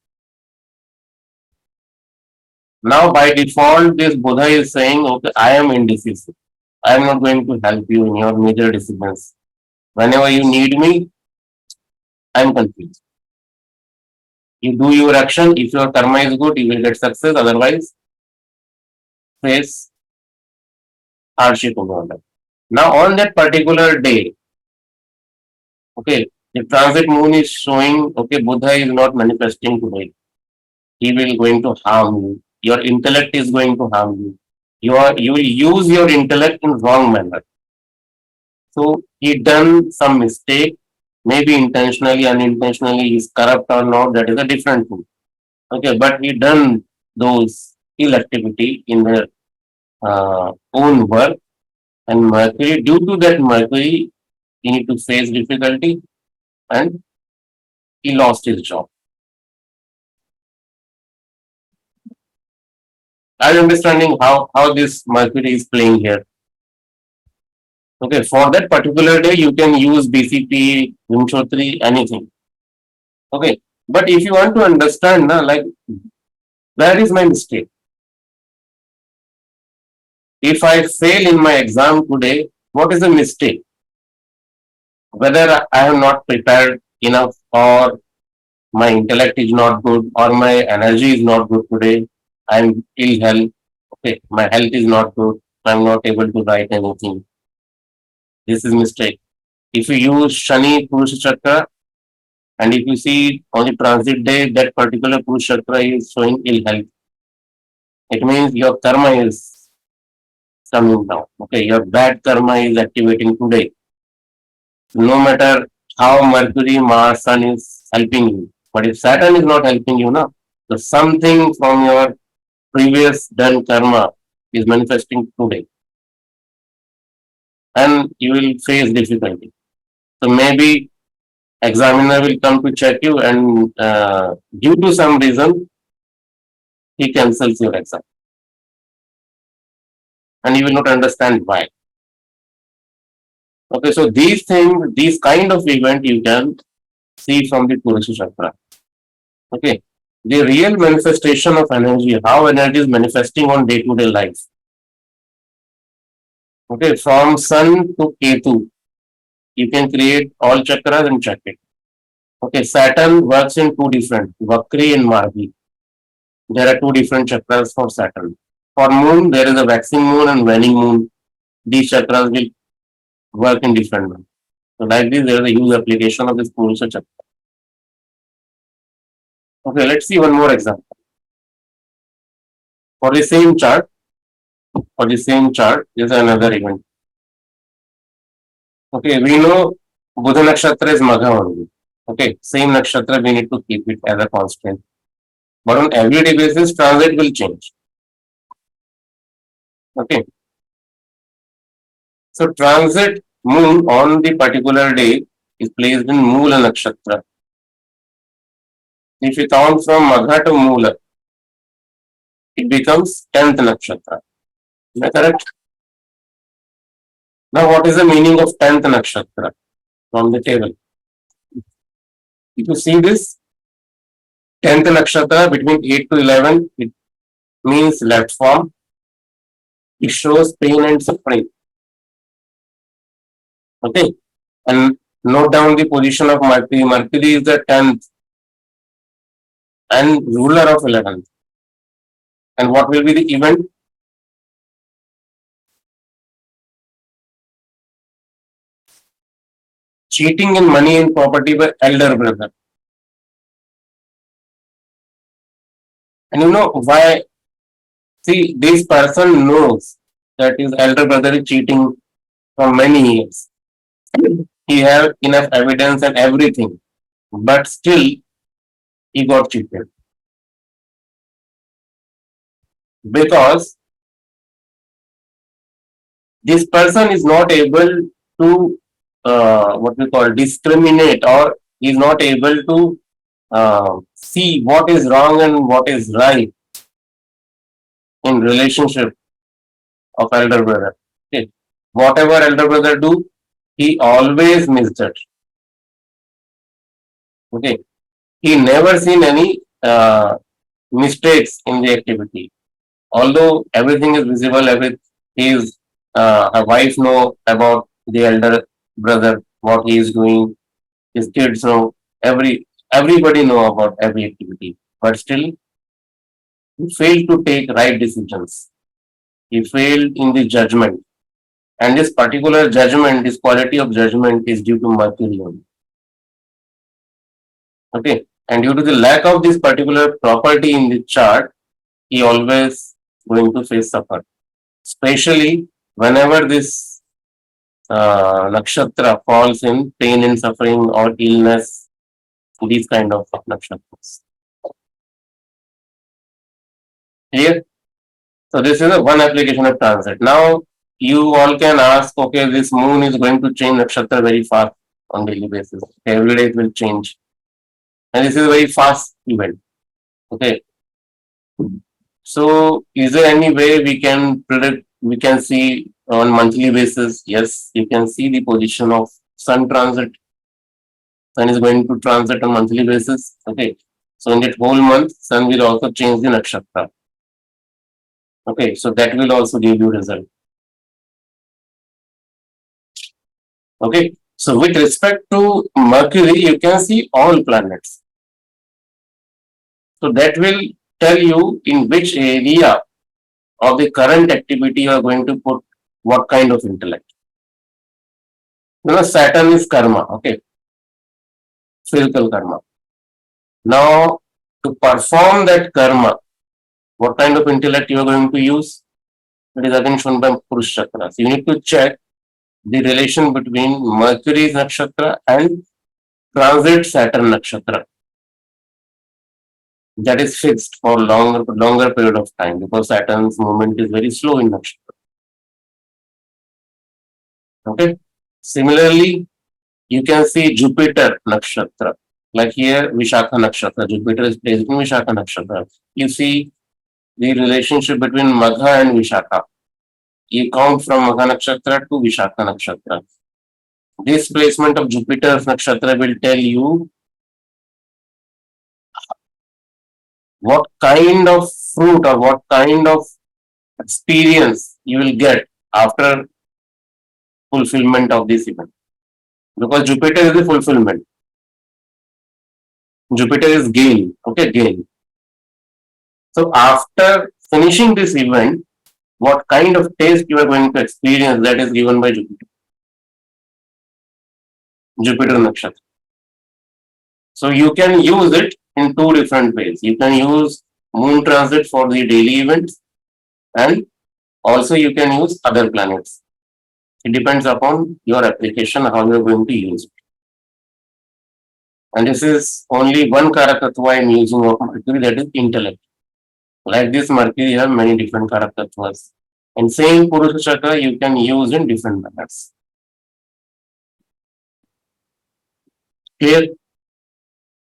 Now by default, this Buddha is saying, okay, I am indecisive. I am not going to help you in your major decisions. Whenever you need me, I'm confused. You do your action. If your karma is good, you will get success. Otherwise, face hardship in your life. Now, on that particular day, okay, the transit moon is showing, okay, Buddha is not manifesting today. He will going to harm you. Your intellect is going to harm you. You will use your intellect in wrong manner. So he done some mistake, maybe intentionally, unintentionally, he's corrupt or not, that is a different thing. Okay, but he done those ill activity in their own work, and Mercury, due to that Mercury, he need to face difficulty and he lost his job. I'm understanding how this Mercury is playing here. Okay, for that particular day, you can use BCP, Vimshotri, anything. Okay, but if you want to understand, na, like, where is my mistake? If I fail in my exam today, what is the mistake? Whether I am not prepared enough, or my intellect is not good, or my energy is not good today, I'm ill health. Okay, my health is not good. I'm not able to write anything. This is mistake. If you use Shani Purusha Chakra, and if you see on the transit day that particular Purusha Chakra is showing ill health, it means your karma is coming down. Okay, your bad karma is activating today. No matter how Mercury, Mars, Sun is helping you, but if Saturn is not helping you now, so something from your previous done karma is manifesting today, and you will face difficulty. So maybe examiner will come to check you, and due to some reason he cancels your exam, and you will not understand why. Okay, so these things, these kind of event you can see from the Purusha Chakra. Okay, the real manifestation of energy, how energy is manifesting on day-to-day life. Okay, from Sun to Ketu, you can create all chakras and check it. Okay, Saturn works in two different, Vakri and Margi. There are two different chakras for Saturn. For Moon, there is a waxing moon and waning moon. These chakras will work in different ways. So like this, there is a huge application of this Purusha Chakra. Okay, let's see one more example. For the same chart, there is another event. Okay, we know Budha Nakshatra is Magha only. Okay, same Nakshatra, we need to keep it as a constant. But on everyday basis, transit will change. Okay, so transit moon on the particular day is placed in Moola Nakshatra. If you count from Magha to Moola, it becomes 10th Nakshatra. Is that correct? Now, what is the meaning of 10th Nakshatra from the table? If you see this, 10th Nakshatra between 8 to 11, it means left form. It shows pain and suffering. Okay, and note down the position of Mercury. Mercury is the 10th and ruler of 11th. And what will be the event? Cheating in money and property by elder brother. And you know why? See, this person knows that his elder brother is cheating for many years. He have enough evidence and everything, but still he got cheated because this person is not able to what we call discriminate, or is not able to see what is wrong and what is right in relationship of elder brother. Okay. Whatever elder brother do, he always misjudge. Okay. He never seen any mistakes in the activity. Although everything is visible, her wife know about the elder brother, what he is doing. His kids know, everybody know about every activity, but still he failed to take right decisions. He failed in the judgment, and this particular judgment, this quality of judgment is due to Mercury only. Okay, and due to the lack of this particular property in the chart, he always going to face suffer, especially whenever this nakshatra falls in pain and suffering or illness, these kind of nakshatras. Clear? So this is a one application of transit. Now you all can ask, okay, this moon is going to change nakshatra very fast on daily basis. Every day it will change. And this is a very fast event. Okay. So is there any way we can predict, we can see on monthly basis? Yes, you can see the position of sun transit. Sun is going to transit on monthly basis. Okay. So in that whole month, sun will also change the nakshatra. Okay. So that will also give you result. Okay. So with respect to Mercury, you can see all planets. So that will tell you in which area of the current activity you are going to put what kind of intellect. Saturn is karma, okay, physical karma. Now, to perform that karma, what kind of intellect you are going to use? It is again shown by Purusha Chakra. So you need to check the relation between Mercury's nakshatra and transit Saturn nakshatra. That is fixed for longer period of time because Saturn's movement is very slow in nakshatra. Okay. Similarly, you can see Jupiter nakshatra. Like here, Vishakha nakshatra. Jupiter is placed in Vishakha nakshatra. You see the relationship between Magha and Vishakha. You count from Magha nakshatra to Vishakha nakshatra. This placement of Jupiter's nakshatra will tell you what kind of fruit or what kind of experience you will get after fulfillment of this event. Because Jupiter is the fulfillment. Jupiter is gain. Okay, gain. So after finishing this event, what kind of taste you are going to experience, that is given by Jupiter. Jupiter nakshatra. So you can use it in two different ways. You can use moon transit for the daily events, and also you can use other planets. It depends upon your application, how you are going to use it. And this is only one Karakattva I am using of Mercury, that is intellect. Like this Mercury, you have many different Karakattvas. And same Purusha Chakra you can use in different manners. Here,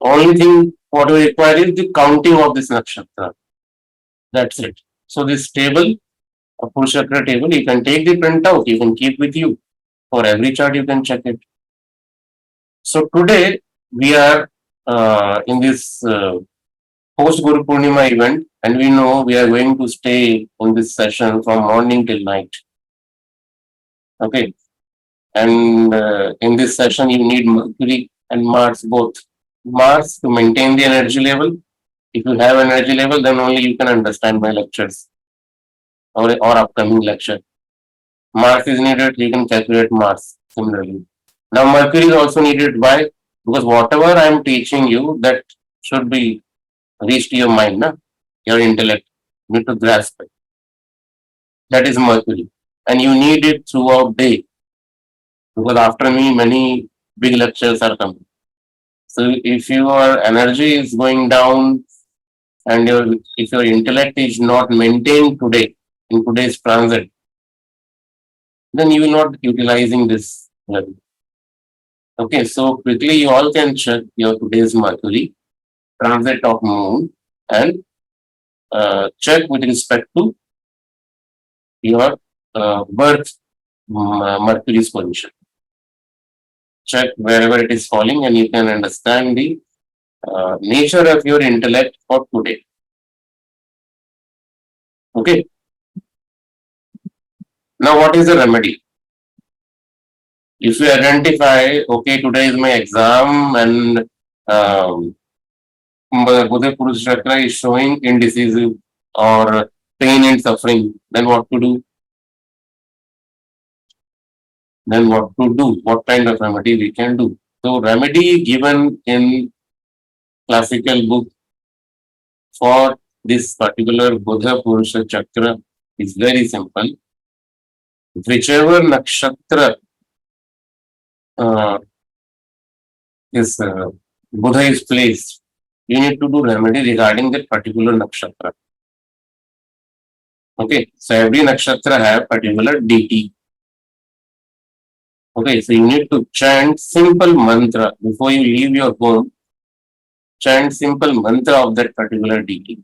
only thing what we require is the counting of this nakshatra. That's it. So this table, a Purusha Chakra table, you can take the printout, you can keep with you. For every chart, you can check it. So today, we are in this post Guru Purnima event, and we know we are going to stay in this session from morning till night. Okay. And in this session, you need Mercury and Mars both. Mars to maintain the energy level. If you have energy level, then only you can understand my lectures or upcoming lecture. Mars is needed, you can calculate Mars similarly. Now Mercury is also needed. Why? Because whatever I am teaching you, that should be reached to your mind, na? Your intellect. You need to grasp it. That is Mercury. And you need it throughout day. Because after me, many big lectures are coming. So if your energy is going down and if your intellect is not maintained today in today's transit, then you will not utilizing this level. Okay, so quickly you all can check your today's Mercury, transit of moon, and check with respect to your birth Mercury's position. Check wherever it is falling and you can understand the nature of your intellect for today. Okay. Now what is the remedy? If you identify, okay, today is my exam and Budha Purusha Chakra is showing indecisive or pain and suffering, then what to do? Then what to do? What kind of remedy we can do? So remedy given in classical book for this particular Budha Purusha Chakra is very simple. Whichever nakshatra uh, is Buddha is placed, you need to do remedy regarding that particular nakshatra. Okay, so every nakshatra have particular deity. Okay, so you need to chant simple mantra before you leave your home. Chant simple mantra of that particular deity.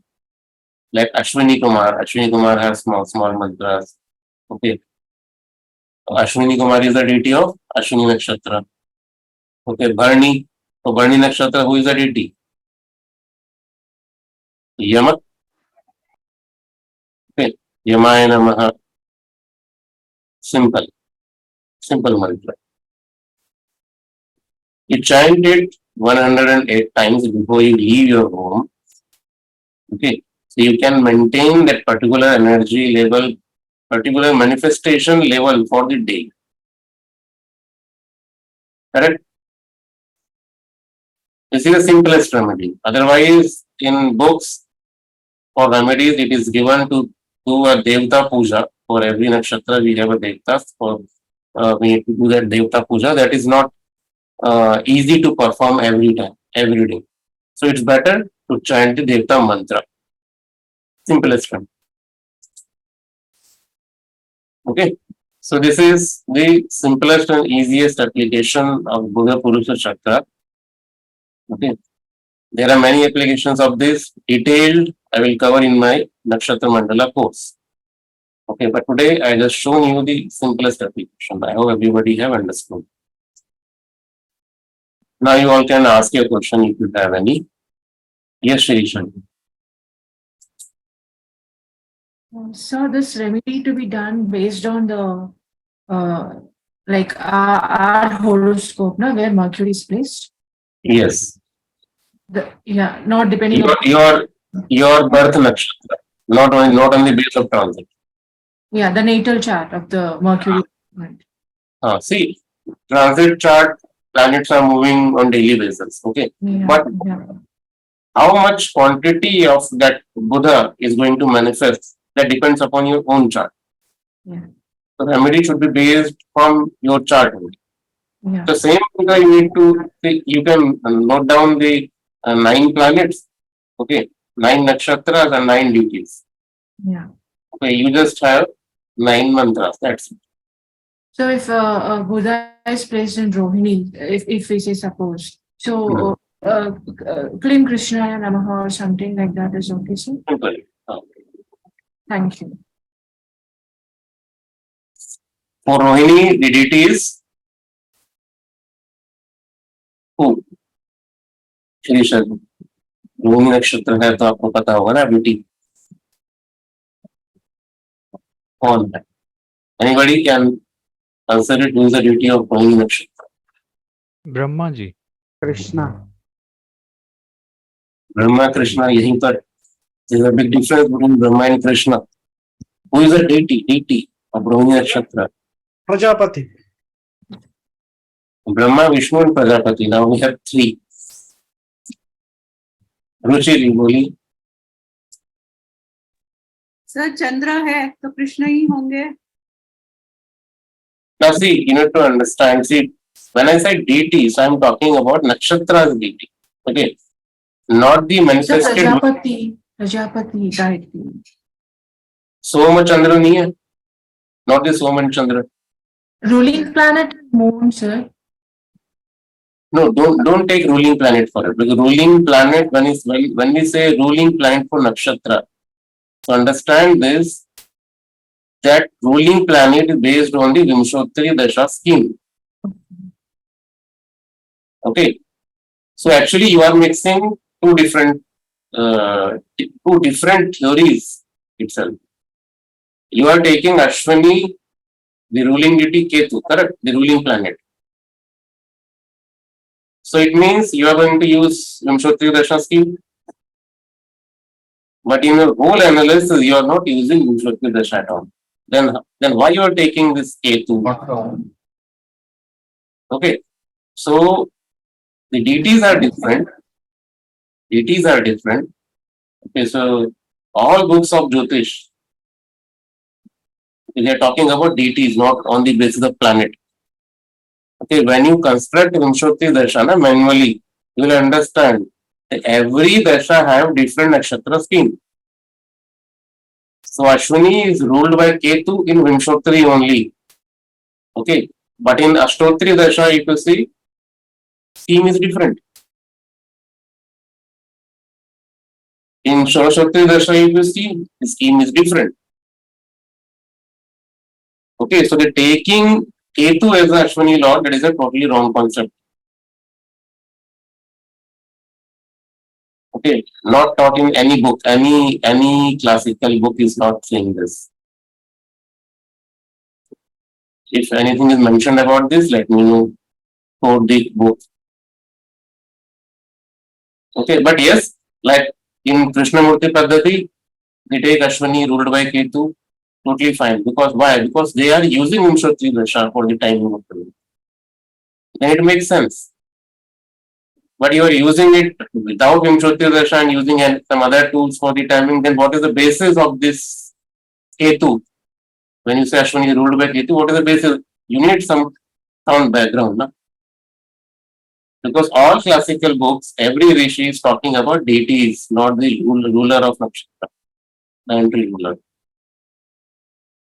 Like Ashwini Kumar. Ashwini Kumar has small mantras. Okay, Ashwini Kumar is the deity of Ashwini Nakshatra. Okay, Bharni. So Bharni Nakshatra, who is the deity? Yamak. Okay, Yamaya Namaha. Simple mantra. You chant it 108 times before you leave your home. Okay, so you can maintain that particular energy level, particular manifestation level for the day. Correct? This is the simplest remedy. Otherwise, in books for remedies, it is given to do a Devta Puja. For every nakshatra, we have a Devta. For we need to do that Devta Puja. That is not easy to perform every time, every day. So it's better to chant the Devta mantra. Simplest one. Okay. So this is the simplest and easiest application of Budha Purusha Chakra. Okay. There are many applications of this. Detailed, I will cover in my Nakshatra Mandala course. Okay, but today I just shown you the simplest application. I hope everybody have understood. Now you all can ask your question if you have any. Yes, Shirishan. So this remedy to be done based on the like our horoscope, no, where Mercury is placed. Yes. Not depending on your birth nakshatra, not on the base of transit. the natal chart of the Mercury. See, transit chart, planets are moving on daily basis. Okay, but how much quantity of that Buddha is going to manifest, that depends upon your own chart. The remedy should be based from your chart only. The same Buddha you need to, you can note down the 9 planets, okay, 9 nakshatras and 9 deities. Okay, you just have 9 mantras, that's it. So if Buddha is placed in Rohini, if we say suppose, so Klim Krishna Namaha or something like that is okay, sir? Okay. Thank you. For Rohini, the deity is who? Shri Sharma. Rohini नक्षत्र है तो आपको पता होगा ना बेटी कौन है? Anybody can answer it. Who is the deity of Rohini Nakshatra? Brahma ji. Krishna. Brahma, Krishna, यहीं पर there's a big difference between Brahma and Krishna. Who is the deity of Rohini Nakshatra? Prajapati. Brahma, Vishnu and Prajapati. Now we have 3. रुचि जी बोली. Sir चंद्र है तो कृष्ण ही होंगे. Now see, you need to understand. See, when I say deity, so I am talking about nakshatra's deity. Okay, not the manifested. Prajapati, directly. Soma Chandra नहीं है. Not the Soma and Chandra. Ruling planet moon, sir. No, don't take ruling planet for it, because ruling planet, when we say ruling planet for nakshatra, so understand this, that ruling planet is based on the Vimshottari Dasha scheme. Okay, so actually you are mixing two different theories itself. You are taking Ashwini, the ruling deity Ketu, correct? The ruling planet. So it means you are going to use Vimshottari Dasha scheme. But in your whole analysis, you are not using Vimshottari Dasha at all. Then why you are taking this Ketu? Okay. So the deities are different. Deities are different. Okay, so all books of Jyotish, they are talking about deities, not on the basis of planet. Okay, when you construct Vimshottari Dasha manually, you will understand that every Dasha have different nakshatra scheme. So Ashwini is ruled by Ketu in Vimshottari only. Okay, but in Ashtotri Dasha, if you see, scheme is different. In Shorashotri Dasha, if you see, the scheme is different. Okay, so the taking Ketu as the Ashwini Lord, that is a totally wrong concept. Okay, not taught in any book, any classical book is not saying this. If anything is mentioned about this, let me know. Quote the book. Okay, but yes, like in Krishnamurti Paddhati, they take Ashwini ruled by Ketu, totally fine. Because why? Because they are using Vimshottari Dasha for the timing of the moon. Then it makes sense. But you are using it without Vimshottari Dasha and using some other tools for the timing, then what is the basis of this Ketu? When you say Ashwini ruled by Ketu, what is the basis? You need some sound background, no? Because all classical books, every rishi is talking about deities, not the ruler of Nakshatra, planetary ruler.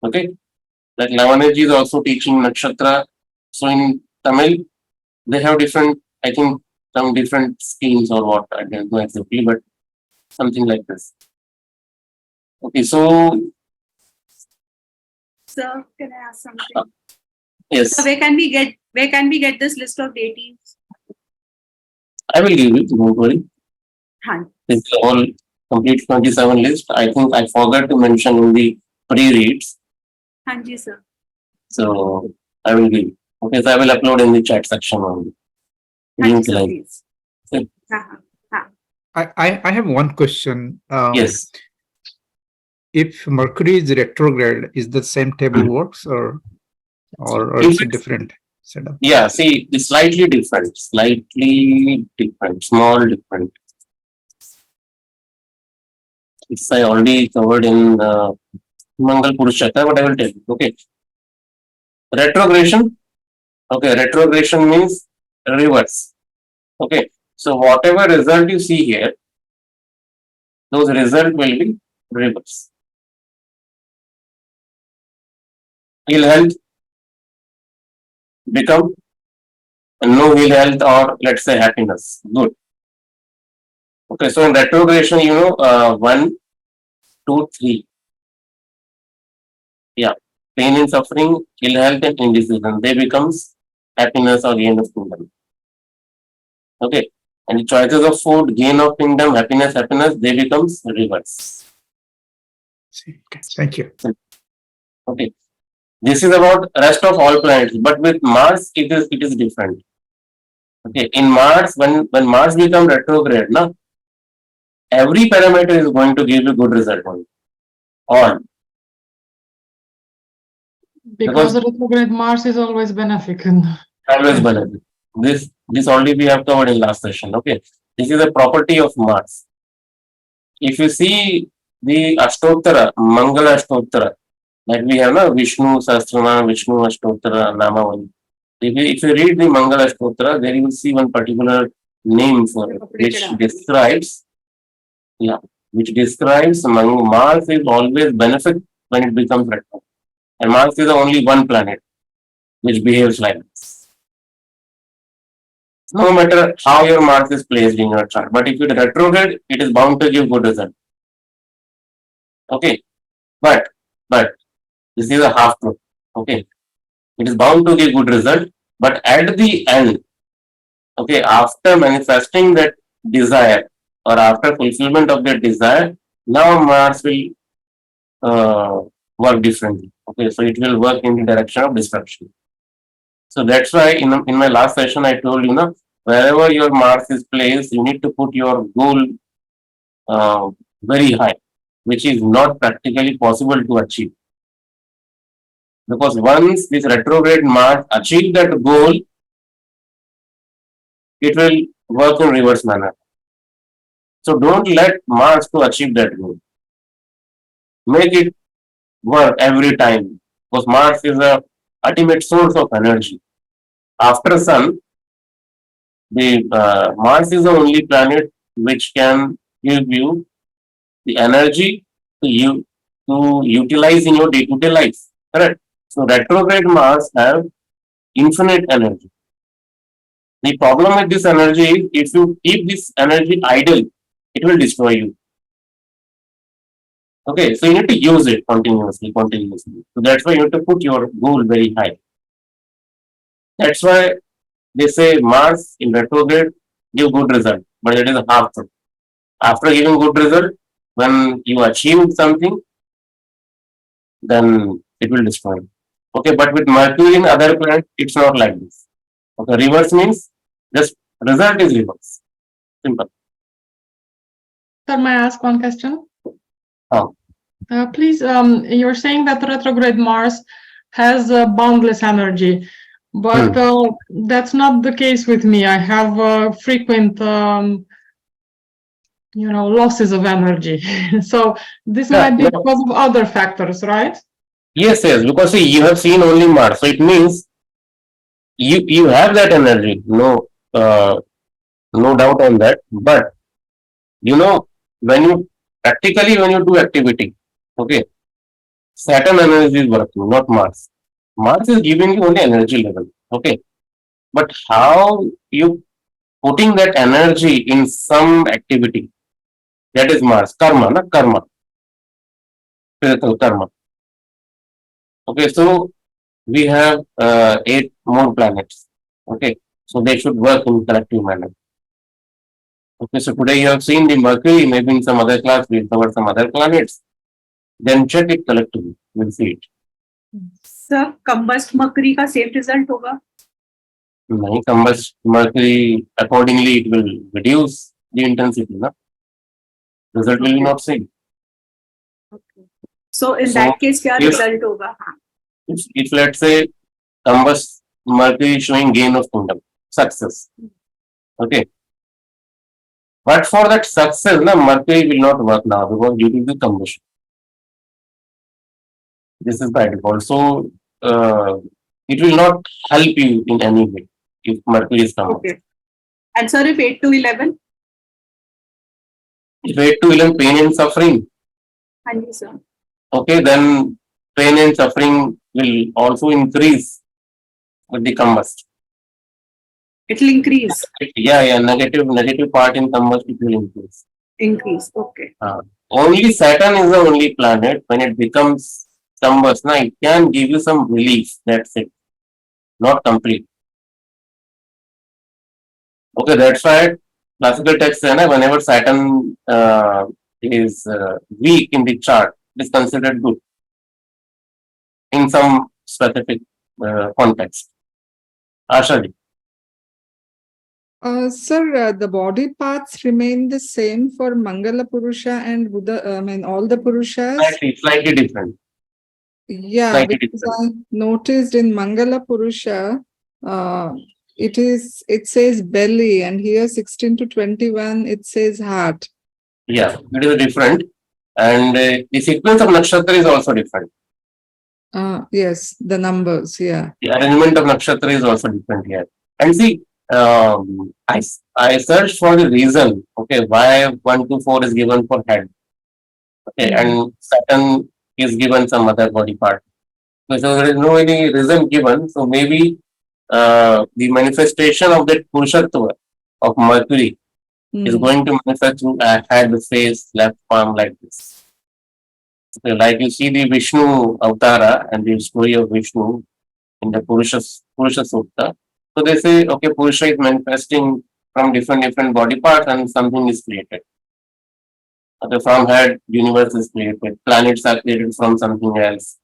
Okay? Like Lavanaji is also teaching Nakshatra. So in Tamil, they have different, I think, some different schemes or what, I don't know exactly, but something like this. Okay, so Sir, can I ask something? yes, So where can we get this list of deities? I will give it, don't worry. Han. It's all complete 27 list. I think I forgot to mention in the pre-reads. Hanji, sir. So I will give. Okay, so I will upload in the chat section only. Hanji, Link sir, like. please. Okay. I have one question. Yes. If Mercury is retrograde, is the same table works or If it's a it's- different setup? Yeah, see, it's slightly different, small different. It's I already covered in Mangal Purusha Chakra, but I will tell you. Okay. Retrogression. Okay, retrogression means reverse. Okay. So whatever result you see here, those result will be reverse. Ill health become no ill health or let's say happiness. Good. Okay, so in retrogression, 1, 2, 3. Yeah. Pain and suffering, ill health and indecision. They becomes happiness or gain of kingdom. Okay. And the choices of food, gain of kingdom, happiness, they becomes reverse. Okay, thank you. Okay. This is about rest of all planets, but with Mars, it is different. Okay. In Mars, when Mars become retrograde, na, every parameter is going to give you good result only. All. Because the retrograde Mars is always benefic. Always benefit. This already we have covered in last session. Okay. This is a property of Mars. If you see the Ashtottara, Mangala Ashtottara, like we have na Vishnu Sahasranama, Vishnu Ashtottara, Namavali. If you read the Mangala Ashtottara, there you will see one particular name for it, which describes, Mars is always benefit when it becomes retro. And Mars is the only one planet which behaves like this. No matter how your Mars is placed in your chart, but if it retrograde, it is bound to give good result. Okay, but this is a half truth. Okay, it is bound to give good result, but at the end, okay, after manifesting that desire or after fulfillment of that desire, now Mars will work differently. Okay, so it will work in the direction of destruction. So that's why in my last session I told you, wherever your Mars is placed, you need to put your goal very high, which is not practically possible to achieve. Because once this retrograde Mars achieve that goal, it will work in reverse manner. So don't let Mars to achieve that goal. Make it work every time. Because Mars is a ultimate source of energy. After Sun, the Mars is the only planet which can give you the energy to utilize in your day-to-day life. Correct. So retrograde Mars have infinite energy. The problem with this energy is if you keep this energy idle, it will destroy you. Okay, so you need to use it continuously. So that's why you have to put your goal very high. That's why they say Mars in retrograde give good result, but it is a half truth. After giving good result, when you achieve something, then it will destroy you. Okay, but with Mercury and other planets, it's not like this. Okay, reverse means just result is reverse. Simple. Sir, may I ask one question? Oh. Please, you're saying that retrograde Mars has boundless energy, but that's not the case with me. I have frequent, losses of energy. So this might be because of other factors, right? Yes, because see, you have seen only Mars, so it means you have that energy. No doubt on that. But when you do activity, okay, Saturn energy is working, not Mars. Mars is giving you only energy level, okay. But how you putting that energy in some activity, that is Mars, karma, physical karma. Okay, so we have 8 more planets, okay, so they should work in collective manner. Okay, so today you have seen the Mercury, maybe in some other class we'll cover some other planets. Then check it collectively, we'll see it. Sir combust मकरी का safe result होगा? नहीं, combust Mercury, accordingly it will reduce the intensity, na? Result will be not same. Okay. So in that case क्या result होगा? If let's say combust Mercury is showing gain of kingdom, success, okay. But for that success, na, Mercury will not work now because due to the combustion. This is by default. So it will not help you in any way if Mercury is combust. Okay. And sir, if 8 to 11? If 8 to 11, pain and suffering. हाँ जी sir. Okay, then pain and suffering will also increase with the combust. It will increase. Yeah, negative part in combust it will increase. Increase, okay. Only Saturn is the only planet when it becomes combust, na, it can give you some relief, that's it. Not complete. Okay, that's why classical text say, na, whenever Saturn is weak in the chart, it is considered good in some specific context. Asha ji. Sir, the body parts remain the same for Mangala Purusha and Buddha, all the Purushas? Slightly different. Yeah, Slightly because different. I noticed in Mangala Purusha, it says belly, and here 16 to 21, it says heart. Yeah, it is different. And the sequence of nakshatra is also different. Yes, the numbers, yeah. The arrangement of nakshatra is also different here. And see, I searched for the reason, okay, why 1 to 4 is given for head. Okay, and Saturn is given some other body part. So there is no any reason given. So maybe the manifestation of that Purushatva of Mercury is going to manifest through head, face, left palm like this. Okay, like you see the Vishnu Avatara and the story of Vishnu in the Purusha Sukta. So they say, okay, Purusha is manifesting from different body parts and something is created. Okay, from head, universe is created. Planets are created from something else.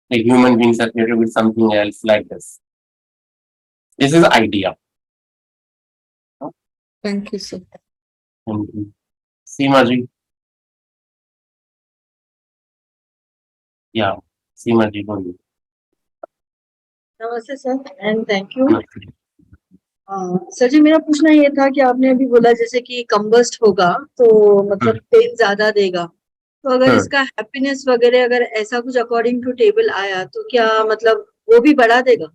The human beings are created with something else like this. This is the idea. Thank you, sir. Thank you. Seema ji. Yeah, Seema ji, go ahead. नमस्ते sir and thank you sir ji मेरा पूछना ये था कि आपने अभी बोला जैसे कि कंबस्ट होगा तो मतलब पेन ज्यादा देगा तो अगर इसका हैप्पीनेस वगैरह अगर ऐसा कुछ अकॉर्डिंग टू टेबल आया तो क्या मतलब वो भी बढ़ा देगा?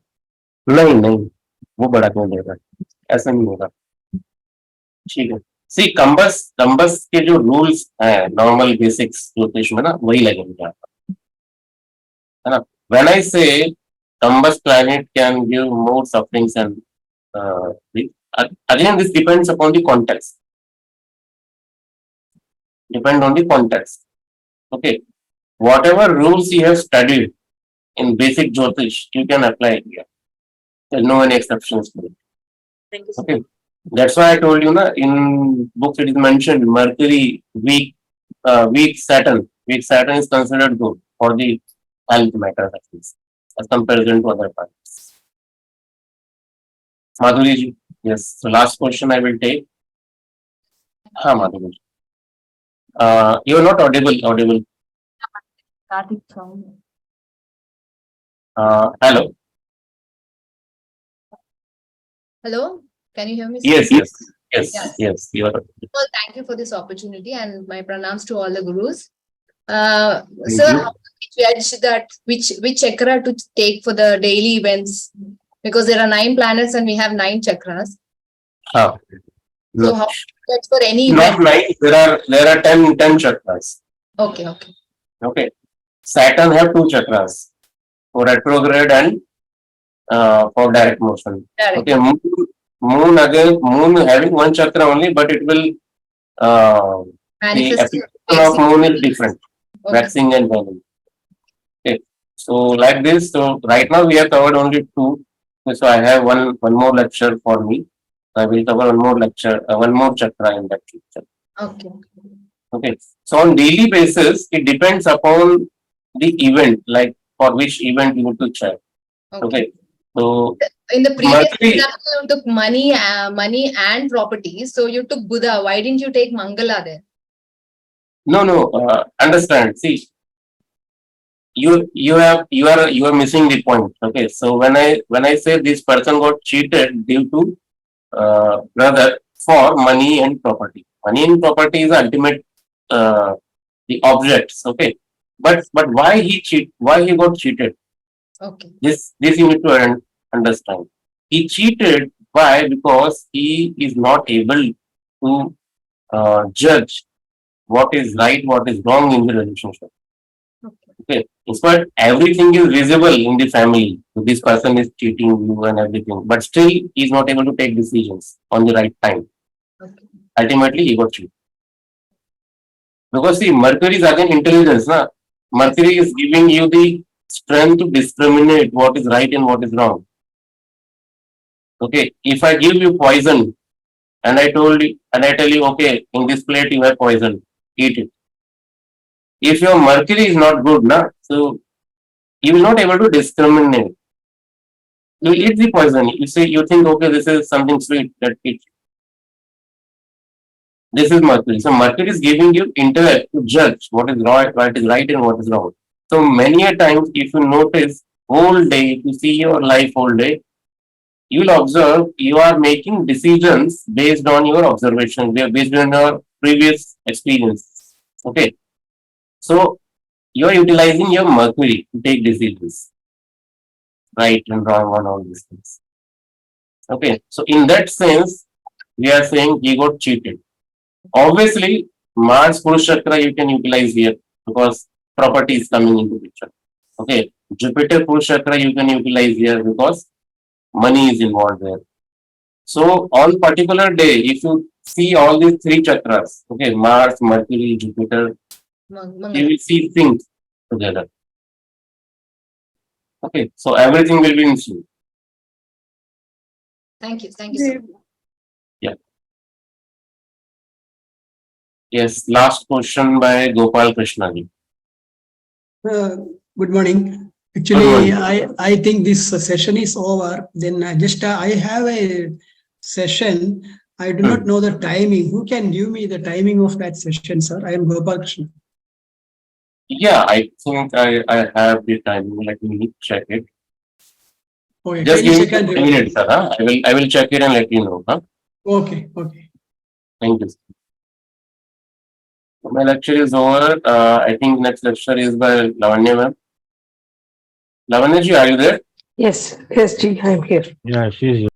नहीं नहीं, वो बड़ा क्यों देगा, ऐसा नहीं होगा। ठीक है, सी कंबस के जो रूल्स हैं नॉर्मल बेसिक्स ज्योतिष में ना, वही लगेंगे आपको, है ना। When I say combust planet can give more sufferings and again this depends upon the context, depend on the context. Okay, whatever rules you have studied in basic jyotish you can apply it here. There's no any exceptions to it. Thank you, sir. Okay, that's why I told you na, in books it is mentioned Mercury weak Saturn is considered good for the health matters at least as comparison to other planets. Madhuri ji, yes, so last question I will take. Madhuri ji. You are not audible. Hello. Hello, can you hear me? Yes. Yes. You are. Well, thank you for this opportunity and my pranams to all the gurus. Sir, how do we judge that which chakra to take for the daily events? Because there are 9 planets and we have 9 chakras. So No, how that's for any not event? 9. There are 10 chakras. Okay. Okay. Saturn have 2 chakras for retrograde and for direct motion. Direct. Okay. Moon having 1 chakra only, but it will the Manifest. application of moon is different. Okay. Waxing and waning. Okay. So like this. So right now we have covered only 2. So I have one more lecture for me. I will cover one more chakra in that lecture. Okay. Okay. So on daily basis, it depends upon the event, like for which event you need to check. Okay. So In the previous Mercury- example, you took money and properties. So you took Buddha. Why didn't you take Mangala there? no, understand. See, you are missing the point. Okay. So when I say this person got cheated due to brother for money and property. Money and property is ultimate the objects. Okay. But why he got cheated? Okay. This you need to understand. He cheated. Why? Because he is not able to judge what is right, what is wrong in the relationship. Okay. In fact, everything is visible in the family. This person is cheating you and everything, but still he is not able to take decisions on the right time. Okay. Ultimately, he got cheated. Because see, Mercury is again intelligence. Na? Mercury is giving you the strength to discriminate what is right and what is wrong. Okay, if I give you poison and I tell you, okay, in this plate you have poison, eat it. If your Mercury is not good, so you will not able to discriminate. You eat the poison. You think, okay, this is something sweet, that eat. This is Mercury. So Mercury is giving you intellect to judge what is right and what is wrong. So many a times, if you notice whole day, if you see your life whole day, you will observe you are making decisions based on your observation, based on your previous experience. Okay. So you are utilizing your Mercury to take decisions, right and wrong on all these things. Okay. So in that sense, we are saying he got cheated. Obviously, Mars Purusha Chakra you can utilize here because property is coming into picture. Okay. Jupiter Purusha Chakra you can utilize here because money is involved there. So on particular day, if you see all these 3 chakras, okay, Mars, Mercury, Jupiter, you will see things together. Okay, so everything will be in sync. Thank you, sir. Yeah. Yes, last question by Gopal Krishna ji. Good morning. Good Actually, morning. I think this session is over. Then I have a session I do not know the timing. Who can give me the timing of that session, sir? I am Gopal Krishna. Yeah, I think I have the time. Let me check it. Okay, Just can you give check me and 2 minutes, sir. Huh? I will check it and let you know. Huh? Okay, okay. Thank you. My lecture is over. I think next lecture is by Lavanya ma'am. Lavanya ji, are you there? Yes, Ji, I'm here. Yeah, she's